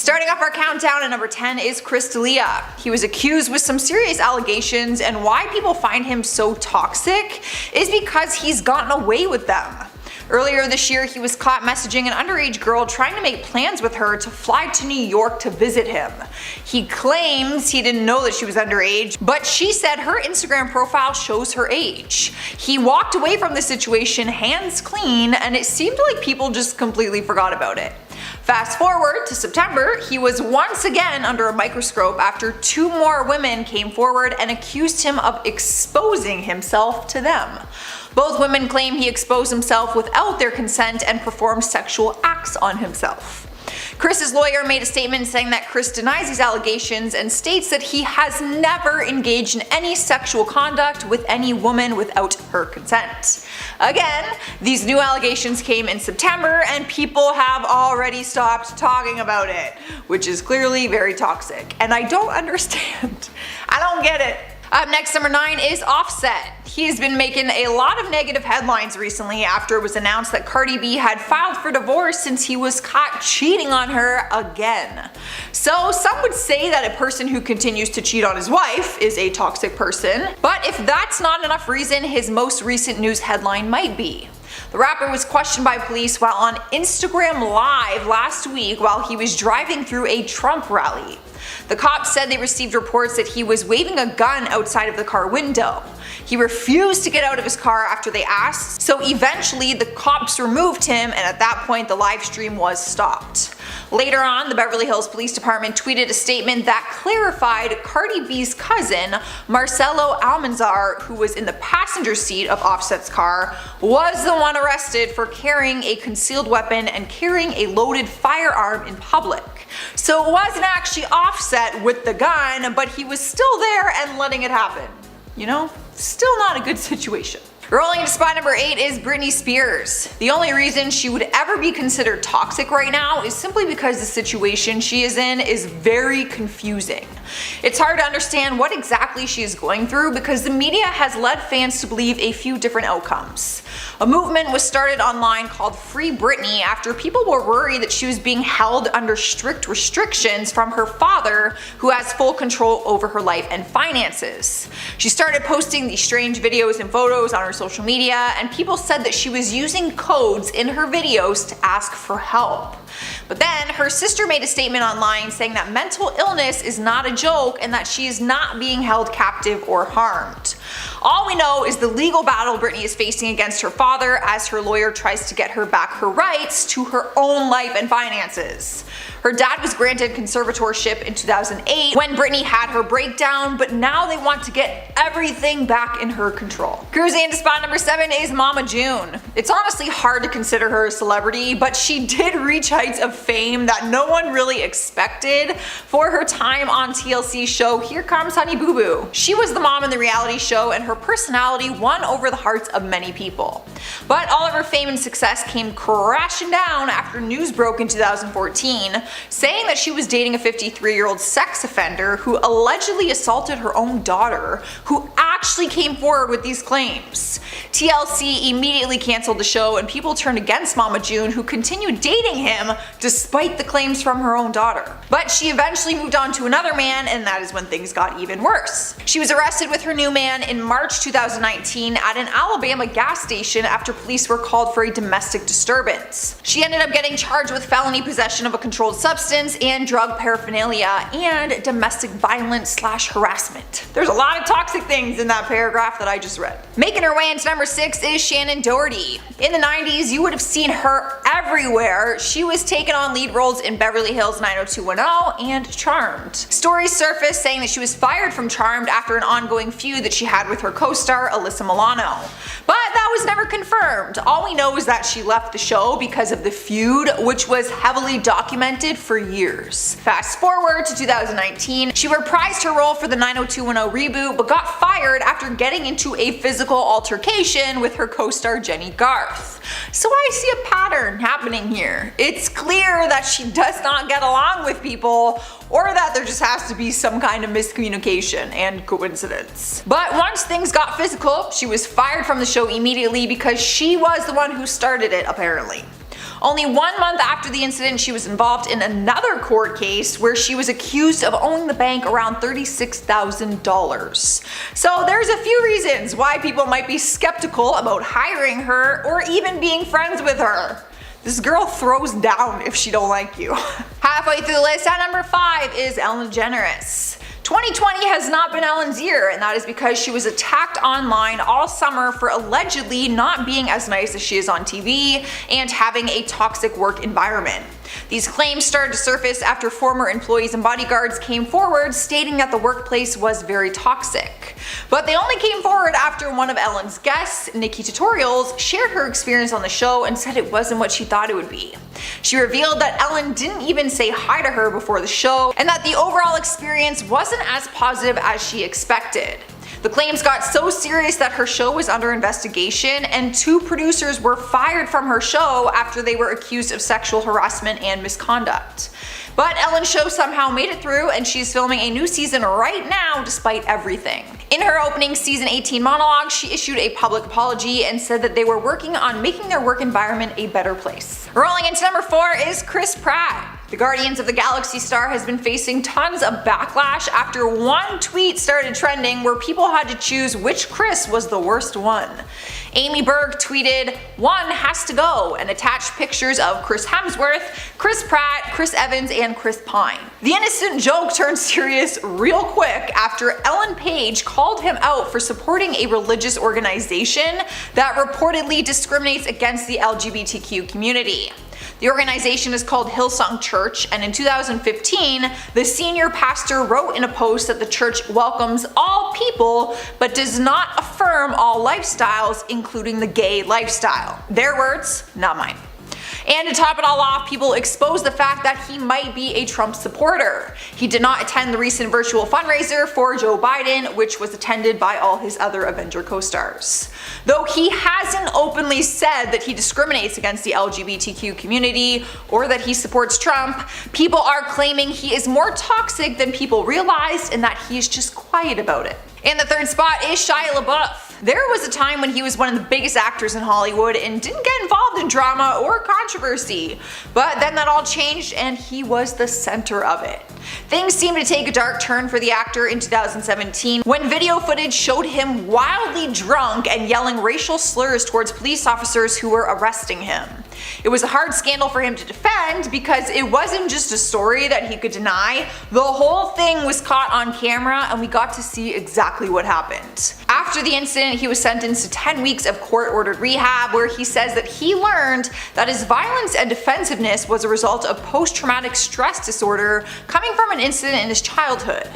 Starting off our countdown at number 10 is Chris D'Elia. He was accused with some serious allegations, and why people find him so toxic is because he's gotten away with them. Earlier this year, he was caught messaging an underage girl trying to make plans with her to fly to New York to visit him. He claims he didn't know that she was underage, but she said her Instagram profile shows her age. He walked away from the situation hands clean, and it seemed like people just completely forgot about it. Fast forward to September, he was once again under a microscope after 2 more women came forward and accused him of exposing himself to them. Both women claim he exposed himself without their consent and performed sexual acts on himself. Chris's lawyer made a statement saying that Chris denies these allegations and states that he has never engaged in any sexual conduct with any woman without her consent. Again, these new allegations came in September and people have already stopped talking about it, which is clearly very toxic. And I don't understand. I don't get it. Up next, number 9 is Offset. He's been making a lot of negative headlines recently after it was announced that Cardi B had filed for divorce since he was caught cheating on her again. So some would say that a person who continues to cheat on his wife is a toxic person, but if that's not enough reason, his most recent news headline might be. The rapper was questioned by police while on Instagram Live last week while he was driving through a Trump rally. The cops said they received reports that he was waving a gun outside of the car window. He refused to get out of his car after they asked, so eventually the cops removed him, and at that point the live stream was stopped. Later on, the Beverly Hills Police Department tweeted a statement that clarified Cardi B's cousin, Marcelo Almanzar, who was in the passenger seat of Offset's car, was the one arrested for carrying a concealed weapon and carrying a loaded firearm in public. So it wasn't actually Offset with the gun, but he was still there and letting it happen. You know, still not a good situation. Rolling into spot number 8 is Britney Spears. The only reason she would ever be considered toxic right now is simply because the situation she is in is very confusing. It's hard to understand what exactly she is going through because the media has led fans to believe a few different outcomes. A movement was started online called Free Britney after people were worried that she was being held under strict restrictions from her father, who has full control over her life and finances. She started posting these strange videos and photos on her social media, and people said that she was using codes in her videos to ask for help. But then her sister made a statement online saying that mental illness is not a joke and that she is not being held captive or harmed. All we know is the legal battle Britney is facing against her father as her lawyer tries to get her back her rights to her own life and finances. Her dad was granted conservatorship in 2008 when Britney had her breakdown, but now they want to get everything back in her control. Cruising into spot number 7 is Mama June. It's honestly hard to consider her a celebrity, but she did reach heights of fame that no one really expected for her time on TLC's show Here Comes Honey Boo Boo. She was the mom in the reality show, and her personality won over the hearts of many people. But all of her fame and success came crashing down after news broke in 2014 saying that she was dating a 53-year-old sex offender who allegedly assaulted her own daughter, who actually came forward with these claims. TLC immediately canceled the show and people turned against Mama June, who continued dating him despite the claims from her own daughter. But she eventually moved on to another man, and that is when things got even worse. She was arrested with her new man in March 2019 at an Alabama gas station after police were called for a domestic disturbance. She ended up getting charged with felony possession of a controlled substance and drug paraphernalia and domestic violence/harassment. There's a lot of toxic things in that paragraph that I just read. Making her way into number 6 is Shannon Doherty. In the 90s, you would have seen her everywhere. She was taking on lead roles in Beverly Hills 90210 and Charmed. Stories surfaced saying that she was fired from Charmed after an ongoing feud that she had with her co-star Alyssa Milano. But that was never confirmed. All we know is that she left the show because of the feud, which was heavily documented for years. Fast forward to 2019, she reprised her role for the 90210 reboot but got fired after getting into a physical altercation with her co-star Jenny Garth. So I see a pattern happening here. It's clear that she does not get along with people, or that there just has to be some kind of miscommunication and coincidence. But once things got physical, she was fired from the show immediately because she was the one who started it, apparently. Only 1 month after the incident, she was involved in another court case where she was accused of owing the bank around $36,000. So there's a few reasons why people might be skeptical about hiring her or even being friends with her. This girl throws down if she don't like you. Halfway through the list, at number 5 is Ellen DeGeneres. 2020 has not been Ellen's year, and that is because she was attacked online all summer for allegedly not being as nice as she is on TV and having a toxic work environment. These claims started to surface after former employees and bodyguards came forward stating that the workplace was very toxic. But they only came forward after one of Ellen's guests, Nikki Tutorials, shared her experience on the show and said it wasn't what she thought it would be. She revealed that Ellen didn't even say hi to her before the show and that the overall experience wasn't as positive as she expected. The claims got so serious that her show was under investigation and 2 producers were fired from her show after they were accused of sexual harassment and misconduct. But Ellen's show somehow made it through and she's filming a new season right now despite everything. In her opening season 18 monologue, she issued a public apology and said that they were working on making their work environment a better place. Rolling into number 4 is Chris Pratt. The Guardians of the Galaxy star has been facing tons of backlash after one tweet started trending where people had to choose which Chris was the worst one. Amy Berg tweeted, "One has to go," and attached pictures of Chris Hemsworth, Chris Pratt, Chris Evans, and Chris Pine. The innocent joke turned serious real quick after Ellen Page called him out for supporting a religious organization that reportedly discriminates against the LGBTQ community. The organization is called Hillsong Church, and in 2015, the senior pastor wrote in a post that the church welcomes all people but does not affirm all lifestyles, including the gay lifestyle. Their words, not mine. And to top it all off, people exposed the fact that he might be a Trump supporter. He did not attend the recent virtual fundraiser for Joe Biden, which was attended by all his other Avenger co-stars. Though he hasn't openly said that he discriminates against the LGBTQ community or that he supports Trump, people are claiming he is more toxic than people realized and that he is just quiet about it. In the 3rd spot is Shia LaBeouf. There was a time when he was one of the biggest actors in Hollywood and didn't get involved in drama or controversy. But then that all changed and he was the center of it. Things seemed to take a dark turn for the actor in 2017 when video footage showed him wildly drunk and yelling racial slurs towards police officers who were arresting him. It was a hard scandal for him to defend because it wasn't just a story that he could deny. The whole thing was caught on camera and we got to see exactly what happened. After the incident, he was sentenced to 10 weeks of court-ordered rehab where he says that he learned that his violence and defensiveness was a result of post-traumatic stress disorder coming from an incident in his childhood.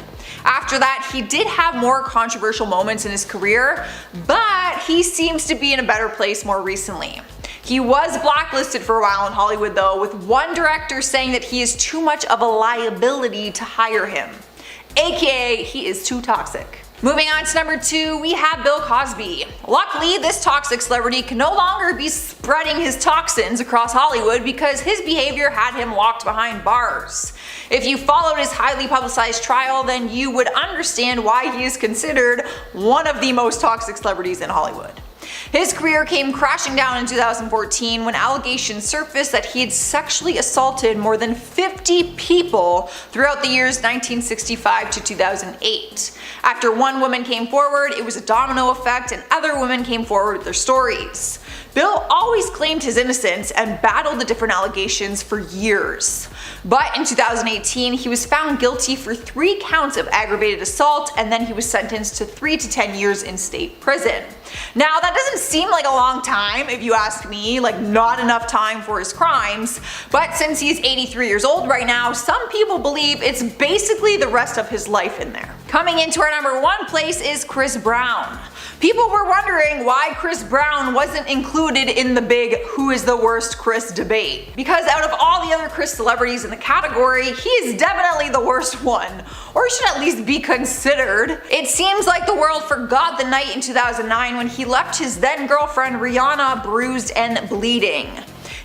After that, he did have more controversial moments in his career, but he seems to be in a better place more recently. He was blacklisted for a while in Hollywood though, with one director saying that he is too much of a liability to hire him. AKA, he is too toxic. Moving on to number 2, we have Bill Cosby. Luckily, this toxic celebrity can no longer be spreading his toxins across Hollywood because his behavior had him locked behind bars. If you followed his highly publicized trial, then you would understand why he is considered one of the most toxic celebrities in Hollywood. His career came crashing down in 2014 when allegations surfaced that he had sexually assaulted more than 50 people throughout the years 1965 to 2008. After one woman came forward, it was a domino effect and other women came forward with their stories. Bill always claimed his innocence and battled the different allegations for years. But in 2018, he was found guilty for 3 counts of aggravated assault and then he was sentenced to 3 to 10 years in state prison. Now that doesn't seem like a long time if you ask me, like not enough time for his crimes, but since he's 83 years old right now, some people believe it's basically the rest of his life in there. Coming into our number 1 place is Chris Brown. People were wondering why Chris Brown wasn't included in the big who is the worst Chris debate. Because out of all the other Chris celebrities in the category, he is definitely the worst one. Or he should at least be considered. It seems like the world forgot the night in 2009 when he left his then girlfriend Rihanna bruised and bleeding.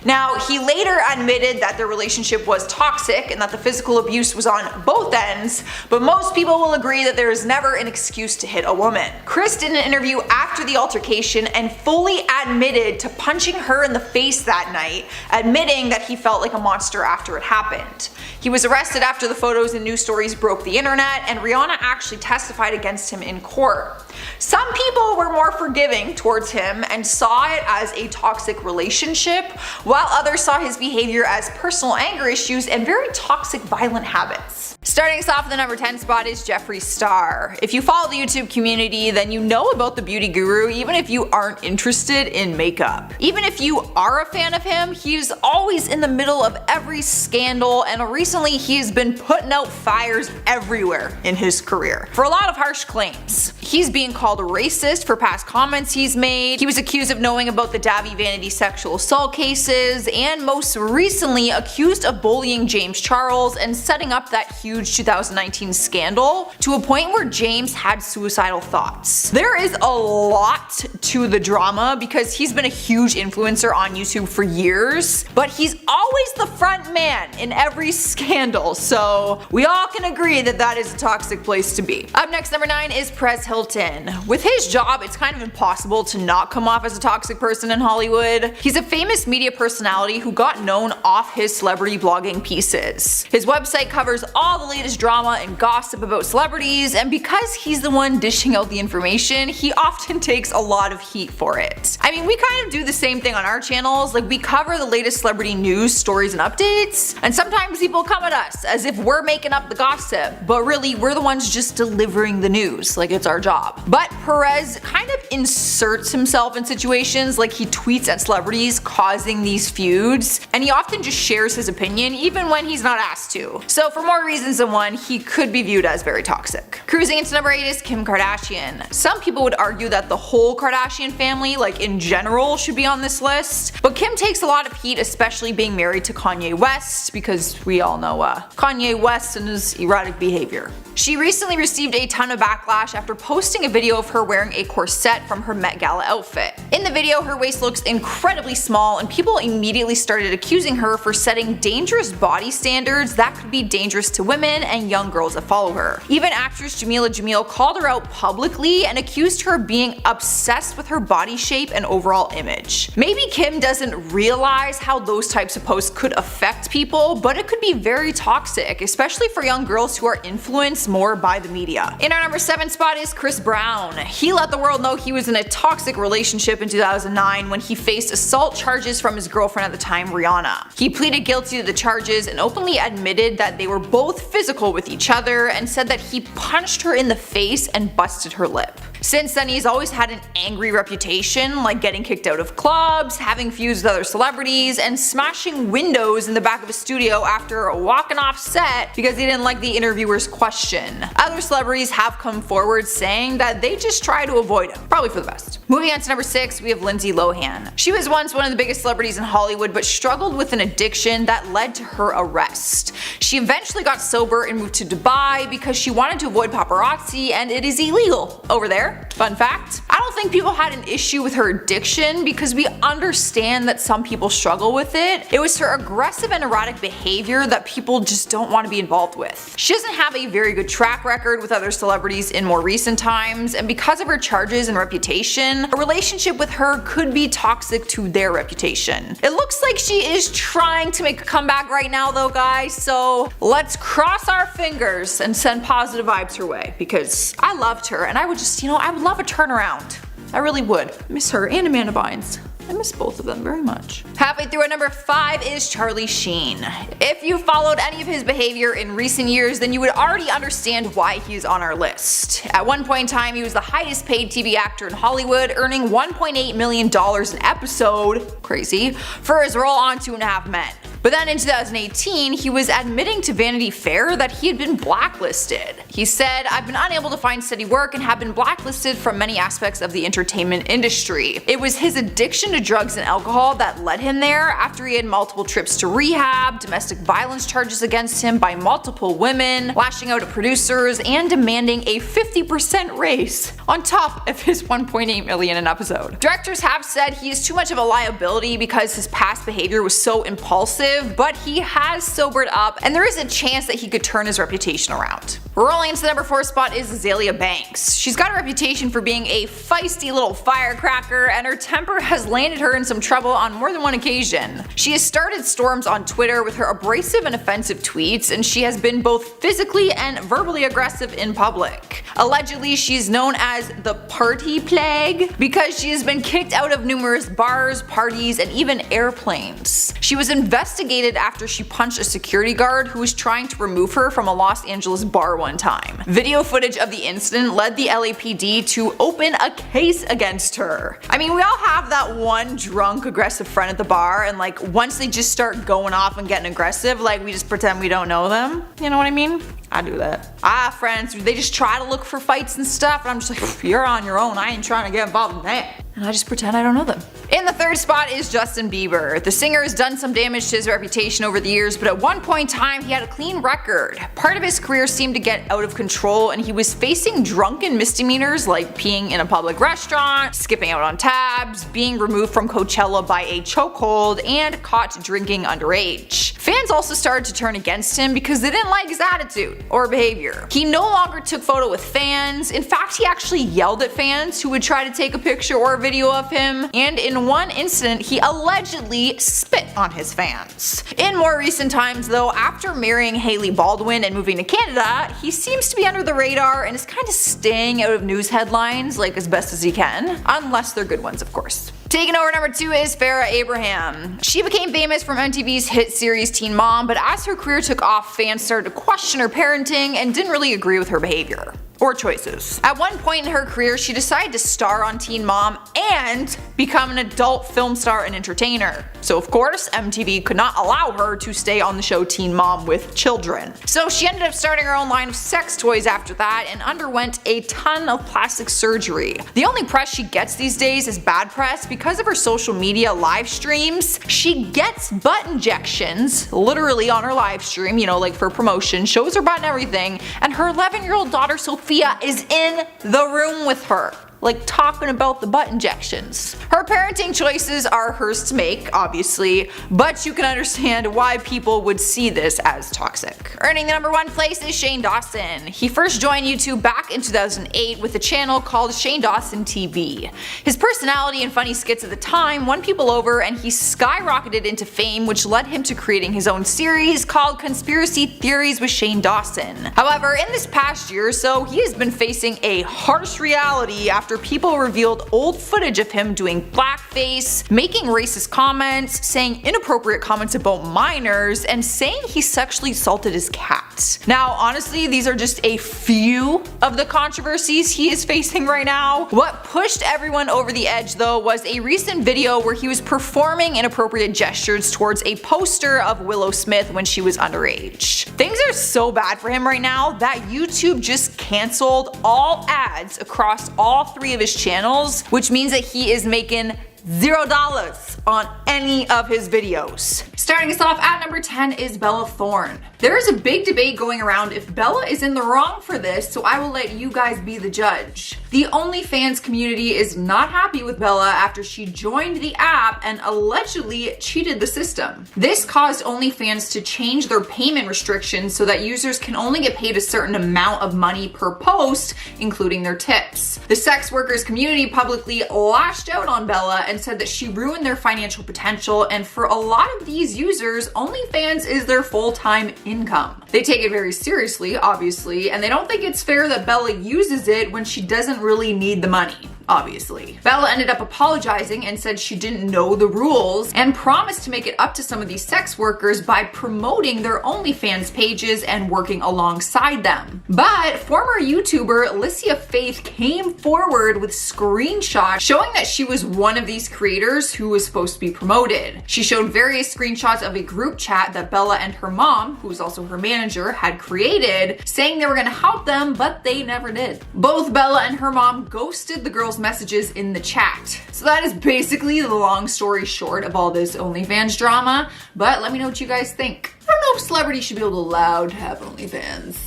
Now, he later admitted that their relationship was toxic and that the physical abuse was on both ends, but most people will agree that there is never an excuse to hit a woman. Chris did an interview after the altercation and fully admitted to punching her in the face that night, admitting that he felt like a monster after it happened. He was arrested after the photos and news stories broke the internet, and Rihanna actually testified against him in court. Some people were more forgiving towards him and saw it as a toxic relationship, while others saw his behavior as personal anger issues and very toxic violent habits. Starting us off in the number 10 spot is Jeffree Star. If you follow the YouTube community, then you know about the beauty guru even if you aren't interested in makeup. Even if you are a fan of him, he's always in the middle of every scandal, and recently he's been putting out fires everywhere in his career for a lot of harsh claims. He's being called a racist for past comments he's made. He was accused of knowing about the Davy Vanity sexual assault cases, and most recently accused of bullying James Charles and setting up that huge 2019 scandal to a point where James had suicidal thoughts. There is a lot to the drama because he's been a huge influencer on YouTube for years, but he's always the front man in every scandal, so we all can agree that that is a toxic place to be. Up next, number 9 is Perez Hilton. With his job, it's kind of impossible to not come off as a toxic person in Hollywood. He's a famous media personality who got known off his celebrity blogging pieces. His website covers all the latest drama and gossip about celebrities, and because he's the one dishing out the information, he often takes a lot of heat for it. I mean, we kind of do the same thing on our channels. Like, we cover the latest celebrity news, stories, and updates, and sometimes people come at us as if we're making up the gossip, but really we're the ones just delivering the news, like it's our job. But Perez kind of inserts himself in situations, like he tweets at celebrities causing these feuds, and he often just shares his opinion even when he's not asked to. So for more reasons than one, he could be viewed as very toxic. Cruising into number 8 is Kim Kardashian. Some people would argue that the whole Kardashian family, like in general, should be on this list, but Kim takes a lot of heat, especially being married to Kanye West, because we all know Kanye West and his erratic behavior. She recently received a ton of backlash after posting a video of her wearing a corset from her Met Gala outfit. In the video, her waist looks incredibly small, and people immediately started accusing her for setting dangerous body standards that could be dangerous to women and young girls that follow her. Even actress Jamila Jamil called her out publicly and accused her of being obsessed with her body shape and overall image. Maybe Kim doesn't realize how those types of posts could affect people, but it could be very toxic, especially for young girls who are influenced more by the media. In our number 7 spot is Chris Brown. He let the world know he was in a toxic relationship in 2009 when he faced assault charges from his girlfriend at the time, Rihanna. He pleaded guilty to the charges and openly admitted that they were both physical with each other, and said that he punched her in the face and busted her lip. Since then, he's always had an angry reputation, like getting kicked out of clubs, having feuds with other celebrities, and smashing windows in the back of a studio after walking off set because he didn't like the interviewer's question. Other celebrities have come forward saying that they just try to avoid him, probably for the best. Moving on to number 6, we have Lindsay Lohan. She was once one of the biggest celebrities in Hollywood, but struggled with an addiction that led to her arrest. She eventually got sober and moved to Dubai because she wanted to avoid paparazzi, and it is illegal over there. Fun fact. I don't think people had an issue with her addiction because we understand that some people struggle with it. It was her aggressive and erratic behavior that people just don't want to be involved with. She doesn't have a very good track record with other celebrities in more recent times, and because of her charges and reputation, a relationship with her could be toxic to their reputation. It looks like she is trying to make a comeback right now though, guys, so let's cross our fingers and send positive vibes her way, because I loved her and I would just, I would love a turnaround. I really would. Miss her and Amanda Bynes. I miss both of them very much. Halfway through at number 5 is Charlie Sheen. If you followed any of his behavior in recent years, then you would already understand why he's on our list. At one point in time, he was the highest paid TV actor in Hollywood, earning $1.8 million an episode, crazy, for his role on 2.5 Men. But then in 2018, he was admitting to Vanity Fair that he had been blacklisted. He said, "I've been unable to find steady work and have been blacklisted from many aspects of the entertainment industry. It was his addiction to drugs and alcohol that led him there after he had multiple trips to rehab, domestic violence charges against him by multiple women, lashing out at producers, and demanding a 50% raise on top of his $1.8 million an episode." Directors have said he is too much of a liability because his past behavior was so impulsive, but he has sobered up and there is a chance that he could turn his reputation around. Rolling into the number 4 spot is Azealia Banks. She's got a reputation for being a feisty little firecracker, and her temper has landed her in some trouble on more than one occasion. She has started storms on Twitter with her abrasive and offensive tweets, and she has been both physically and verbally aggressive in public. Allegedly, she's known as the party plague because she has been kicked out of numerous bars, parties, and even airplanes. She was investigated after she punched a security guard who was trying to remove her from a Los Angeles bar one time. Video footage of the incident led the LAPD to open a case against her. I mean, we all have that one drunk, aggressive friend at the bar, and like once they just start going off and getting aggressive, like we just pretend we don't know them. You know what I mean? I do that. I have friends, they just try to look for fights and stuff, and I'm just like, you're on your own, I ain't trying to get involved in that. And I just pretend I don't know them. In the 3rd spot is Justin Bieber. The singer has done some damage to his reputation over the years, but at one point in time he had a clean record. Part of his career seemed to get out of control and he was facing drunken misdemeanors like peeing in a public restaurant, skipping out on tabs, being removed from Coachella by a chokehold, and caught drinking underage. Fans also started to turn against him because they didn't like his attitude or behavior. He no longer took photo with fans. In fact, he actually yelled at fans who would try to take a picture or a video of him, and in one incident he allegedly spit on his fans. In more recent times though, after marrying Hailey Baldwin and moving to Canada, he seems to be under the radar and is kind of staying out of news headlines like as best as he can, unless they're good ones of course. Taking over number 2 is Farrah Abraham. She became famous from MTV's hit series Teen Mom, but as her career took off, fans started to question her parenting and didn't really agree with her behavior or choices. At one point in her career, she decided to star on Teen Mom and become an adult film star and entertainer. So of course, MTV could not allow her to stay on the show Teen Mom with children. So she ended up starting her own line of sex toys after that and underwent a ton of plastic surgery. The only press she gets these days is bad press because of her social media live streams. She gets butt injections literally on her live stream, you know, like for promotion, shows her butt and everything, and her 11-year-old daughter Sophia is in the room with her, like talking about the butt injections. Her parenting choices are hers to make, obviously, but you can understand why people would see this as toxic. Earning the number 1 place is Shane Dawson. He first joined YouTube back in 2008 with a channel called Shane Dawson TV. His personality and funny skits at the time won people over and he skyrocketed into fame, which led him to creating his own series called Conspiracy Theories with Shane Dawson. However, in this past year or so, he has been facing a harsh reality after people revealed old footage of him doing blackface, making racist comments, saying inappropriate comments about minors, and saying he sexually assaulted his cat. Now honestly, these are just a few of the controversies he is facing right now. What pushed everyone over the edge though was a recent video where he was performing inappropriate gestures towards a poster of Willow Smith when she was underage. Things are so bad for him right now that YouTube just canceled all ads across all 3 of his channels, which means that he is making $0 on any of his videos. Starting us off at number 10 is Bella Thorne. There is a big debate going around if Bella is in the wrong for this, so I will let you guys be the judge. The OnlyFans community is not happy with Bella after she joined the app and allegedly cheated the system. This caused OnlyFans to change their payment restrictions so that users can only get paid a certain amount of money per post, including their tips. The sex workers community publicly lashed out on Bella and said that she ruined their financial potential, and for a lot of these users, OnlyFans is their full-time income. They take it very seriously, obviously, and they don't think it's fair that Bella uses it when she doesn't really need the money. obviously. Bella ended up apologizing and said she didn't know the rules and promised to make it up to some of these sex workers by promoting their OnlyFans pages and working alongside them. But former YouTuber Alicia Faith came forward with screenshots showing that she was one of these creators who was supposed to be promoted. She showed various screenshots of a group chat that Bella and her mom, who was also her manager, had created, saying they were going to help them, but they never did. Both Bella and her mom ghosted the girls' messages in the chat. So that is basically the long story short of all this OnlyFans drama, but let me know what you guys think. I don't know if celebrities should be allowed to have OnlyFans.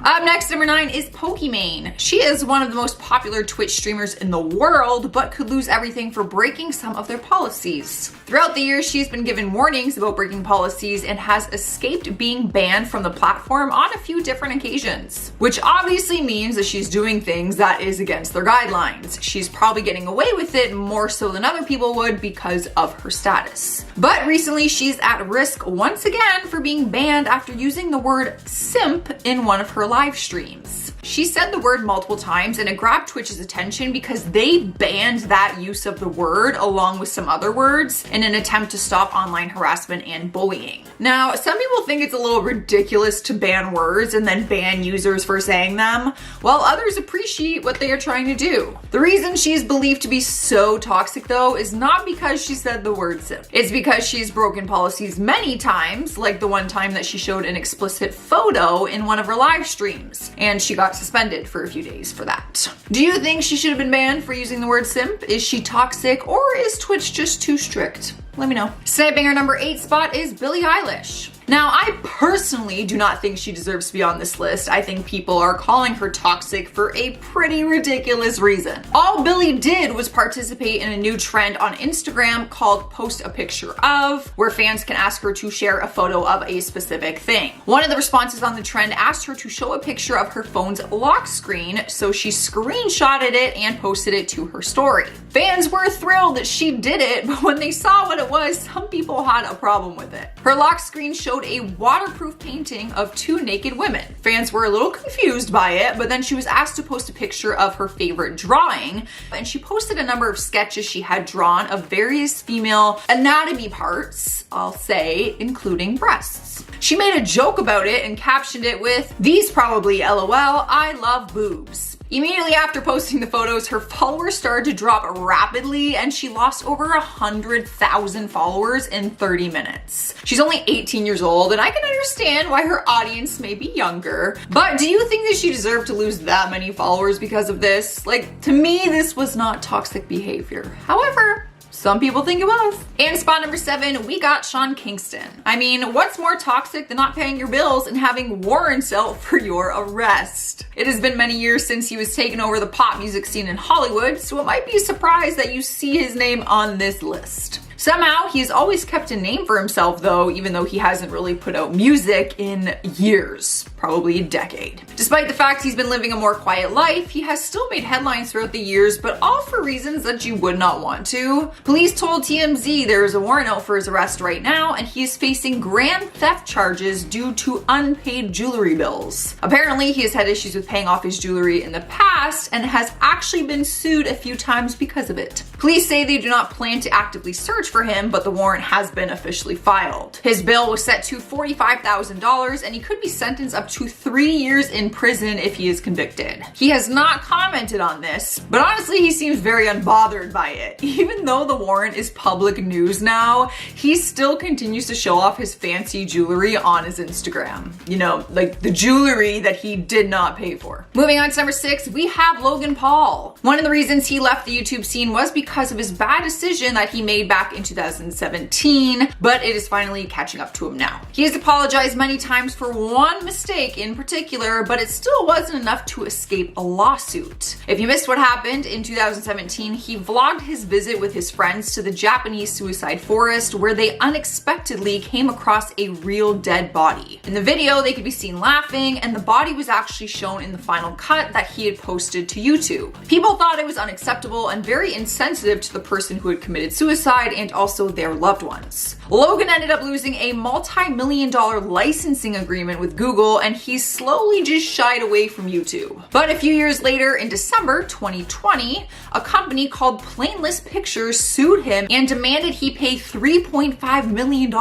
Up next, number 9 is Pokimane. She is one of the most popular Twitch streamers in the world, but could lose everything for breaking some of their policies. Throughout the years, she's been given warnings about breaking policies and has escaped being banned from the platform on a few different occasions, which obviously means that she's doing things that is against their guidelines. She's probably getting away with it more so than other people would because of her status. But recently, she's at risk once again for being banned after using the word simp in one of her live streams. She said the word multiple times and it grabbed Twitch's attention because they banned that use of the word along with some other words in an attempt to stop online harassment and bullying. Now, some people think it's a little ridiculous to ban words and then ban users for saying them, while others appreciate what they are trying to do. The reason she's believed to be so toxic though is not because she said the word simp. It's because she's broken policies many times, like the one time that she showed an explicit photo in one of her live streams, and she got suspended for a few days for that. Do you think she should have been banned for using the word simp? Is she toxic, or is Twitch just too strict? Let me know. Sniping her number 8 spot is Billie Eilish. Now, I personally do not think she deserves to be on this list. I think people are calling her toxic for a pretty ridiculous reason. All Billie did was participate in a new trend on Instagram called Post a Picture Of, where fans can ask her to share a photo of a specific thing. One of the responses on the trend asked her to show a picture of her phone's lock screen, so she screenshotted it and posted it to her story. Fans were thrilled that she did it, but when they saw what it was, some people had a problem with it. Her lock screen showed a waterproof painting of 2 naked women. Fans were a little confused by it, but then she was asked to post a picture of her favorite drawing, and she posted a number of sketches she had drawn of various female anatomy parts, I'll say, including breasts. She made a joke about it and captioned it with, "These probably LOL, I love boobs." Immediately after posting the photos, her followers started to drop rapidly and she lost over 100,000 followers in 30 minutes. She's only 18 years old and I can understand why her audience may be younger, but do you think that she deserved to lose that many followers because of this? Like, to me, this was not toxic behavior. However, some people think it was. And spot number 7, we got Sean Kingston. I mean, what's more toxic than not paying your bills and having warrants out for your arrest? It has been many years since he was taking over the pop music scene in Hollywood, so it might be a surprise that you see his name on this list. Somehow, he's always kept a name for himself though, even though he hasn't really put out music in years, probably a decade. Despite the fact he's been living a more quiet life, he has still made headlines throughout the years, but all for reasons that you would not want to. Police told TMZ there is a warrant out for his arrest right now, and he is facing grand theft charges due to unpaid jewelry bills. Apparently, he has had issues with paying off his jewelry in the past and has actually been sued a few times because of it. Police say they do not plan to actively search for him, but the warrant has been officially filed. His bail was set to $45,000 and he could be sentenced up to 3 years in prison if he is convicted. He has not commented on this, but honestly he seems very unbothered by it. Even though the warrant is public news now, he still continues to show off his fancy jewelry on his Instagram. You know, like the jewelry that he did not pay for. Moving on to number 6, we have Logan Paul. One of the reasons he left the YouTube scene was because of his bad decision that he made back in 2017, but it is finally catching up to him now. He has apologized many times for one mistake in particular, but it still wasn't enough to escape a lawsuit. If you missed what happened in 2017, he vlogged his visit with his friends to the Japanese suicide forest where they unexpectedly came across a real dead body. In the video, they could be seen laughing, and the body was actually shown in the final cut that he had posted to YouTube. People thought it was unacceptable and very insensitive to the person who had committed suicide and also their loved ones. Logan ended up losing a multi-million-dollar licensing agreement with Google, and he slowly just shied away from YouTube. But a few years later, in December 2020, a company called Blacklist Pictures sued him and demanded he pay $3.5 million.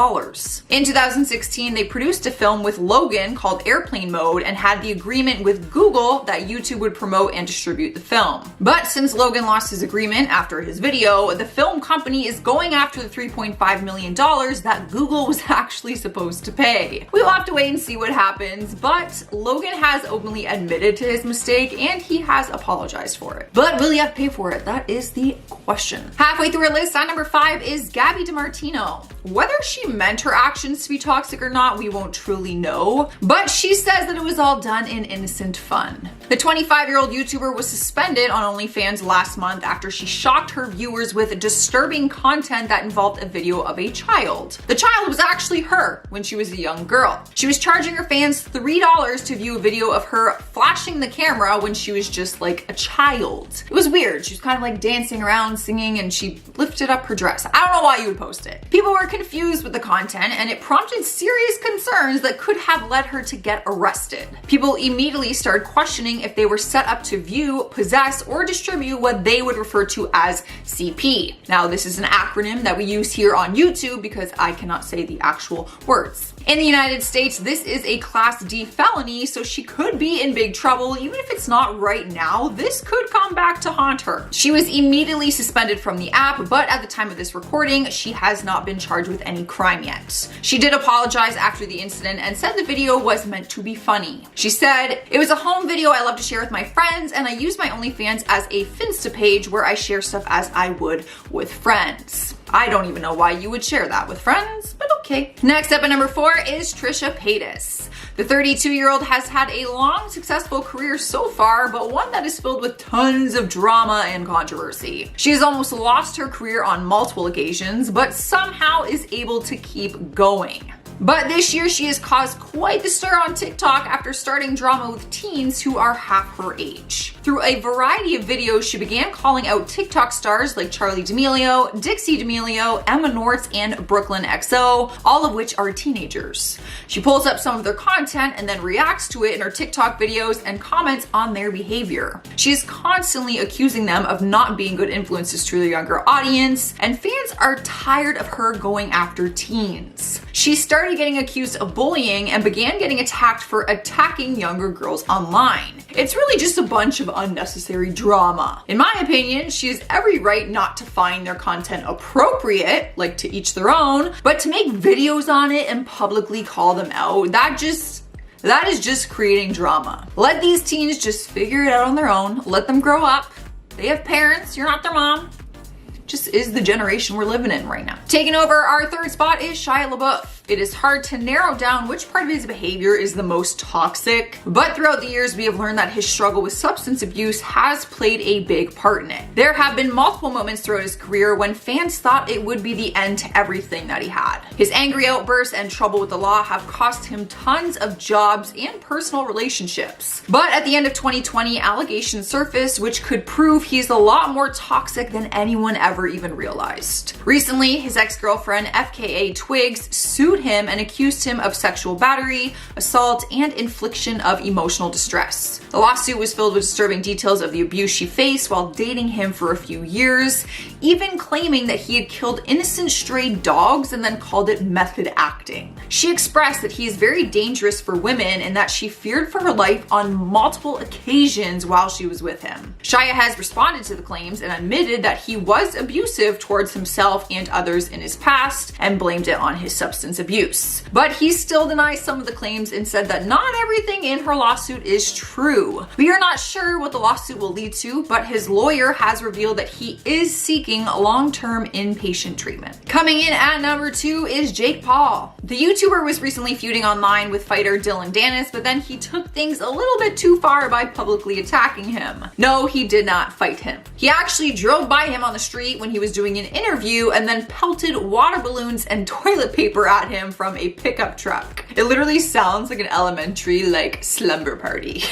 In 2016, they produced a film with Logan called Airplane Mode and had the agreement with Google that YouTube would promote and distribute the film. But since Logan lost his agreement after his video, the film company is going after the $3.5 million that Google was actually supposed to pay. We'll have to wait and see what happens, but Logan has openly admitted to his mistake and he has apologized for it. But will he have to pay for it? That is the question. Halfway through our list, on number 5 is Gabby DiMartino. Whether she meant her actions to be toxic or not, we won't truly know, but she says that it was all done in innocent fun. The 25-year-old YouTuber was suspended on OnlyFans last month after she shocked her viewers with disturbing content that involved a video of a child. The child was actually her when she was a young girl. She was charging her fans $3 to view a video of her flashing the camera when she was just like a child. It was weird. She was kind of like dancing around, singing, and she lifted up her dress. I don't know why you would post it. People were confused with the content, and it prompted serious concerns that could have led her to get arrested. People immediately started questioning if they were set up to view, possess, or distribute what they would refer to as CP. Now, this is an acronym that we use here on YouTube because I cannot say the actual words. In the United States, this is a Class D felony, so she could be in big trouble. Even if it's not right now, this could come back to haunt her. She was immediately suspended from the app, but at the time of this recording, she has not been charged with any crime yet. She did apologize after the incident and said the video was meant to be funny. She said, "It was a home video I love to share with my friends, and I use my OnlyFans as a Finsta page where I share stuff as I would with friends." I don't even know why you would share that with friends, but okay. Next up at number 4 is Trisha Paytas. The 32-year-old has had a long, successful career so far, but one that is filled with tons of drama and controversy. She has almost lost her career on multiple occasions, but somehow is able to keep going. But this year she has caused quite the stir on TikTok after starting drama with teens who are half her age. Through a variety of videos, she began calling out TikTok stars like Charli D'Amelio, Dixie D'Amelio, Emma Nortz, and Brooklyn XO, all of which are teenagers. She pulls up some of their content and then reacts to it in her TikTok videos and comments on their behavior. She is constantly accusing them of not being good influences to their younger audience, and fans are tired of her going after teens. She started getting accused of bullying and began getting attacked for attacking younger girls online. It's really just a bunch of unnecessary drama. In my opinion, she has every right not to find their content appropriate, like to each their own, but to make videos on it and publicly call them out, that is just creating drama. Let these teens just figure it out on their own. Let them grow up. They have parents, you're not their mom. Just is the generation we're living in right now. Taking over our 3rd spot is Shia LaBeouf. It is hard to narrow down which part of his behavior is the most toxic, but throughout the years we have learned that his struggle with substance abuse has played a big part in it. There have been multiple moments throughout his career when fans thought it would be the end to everything that he had. His angry outbursts and trouble with the law have cost him tons of jobs and personal relationships. But at the end of 2020, allegations surfaced which could prove he's a lot more toxic than anyone ever even realized. Recently, his ex-girlfriend FKA Twigs sued him and accused him of sexual battery, assault, and infliction of emotional distress. The lawsuit was filled with disturbing details of the abuse she faced while dating him for a few years, even claiming that he had killed innocent stray dogs and then called it method acting. She expressed that he is very dangerous for women and that she feared for her life on multiple occasions while she was with him. Shia has responded to the claims and admitted that he was abusive towards himself and others in his past and blamed it on his substance abuse. But he still denies some of the claims and said that not everything in her lawsuit is true. We are not sure what the lawsuit will lead to, but his lawyer has revealed that he is seeking long-term inpatient treatment. Coming in at number 2 is Jake Paul. The YouTuber was recently feuding online with fighter Dylan Dennis, but then he took things a little bit too far by publicly attacking him. No, he did not fight him. He actually drove by him on the street when he was doing an interview and then pelted water balloons and toilet paper at him from a pickup truck. It literally sounds like an elementary slumber party.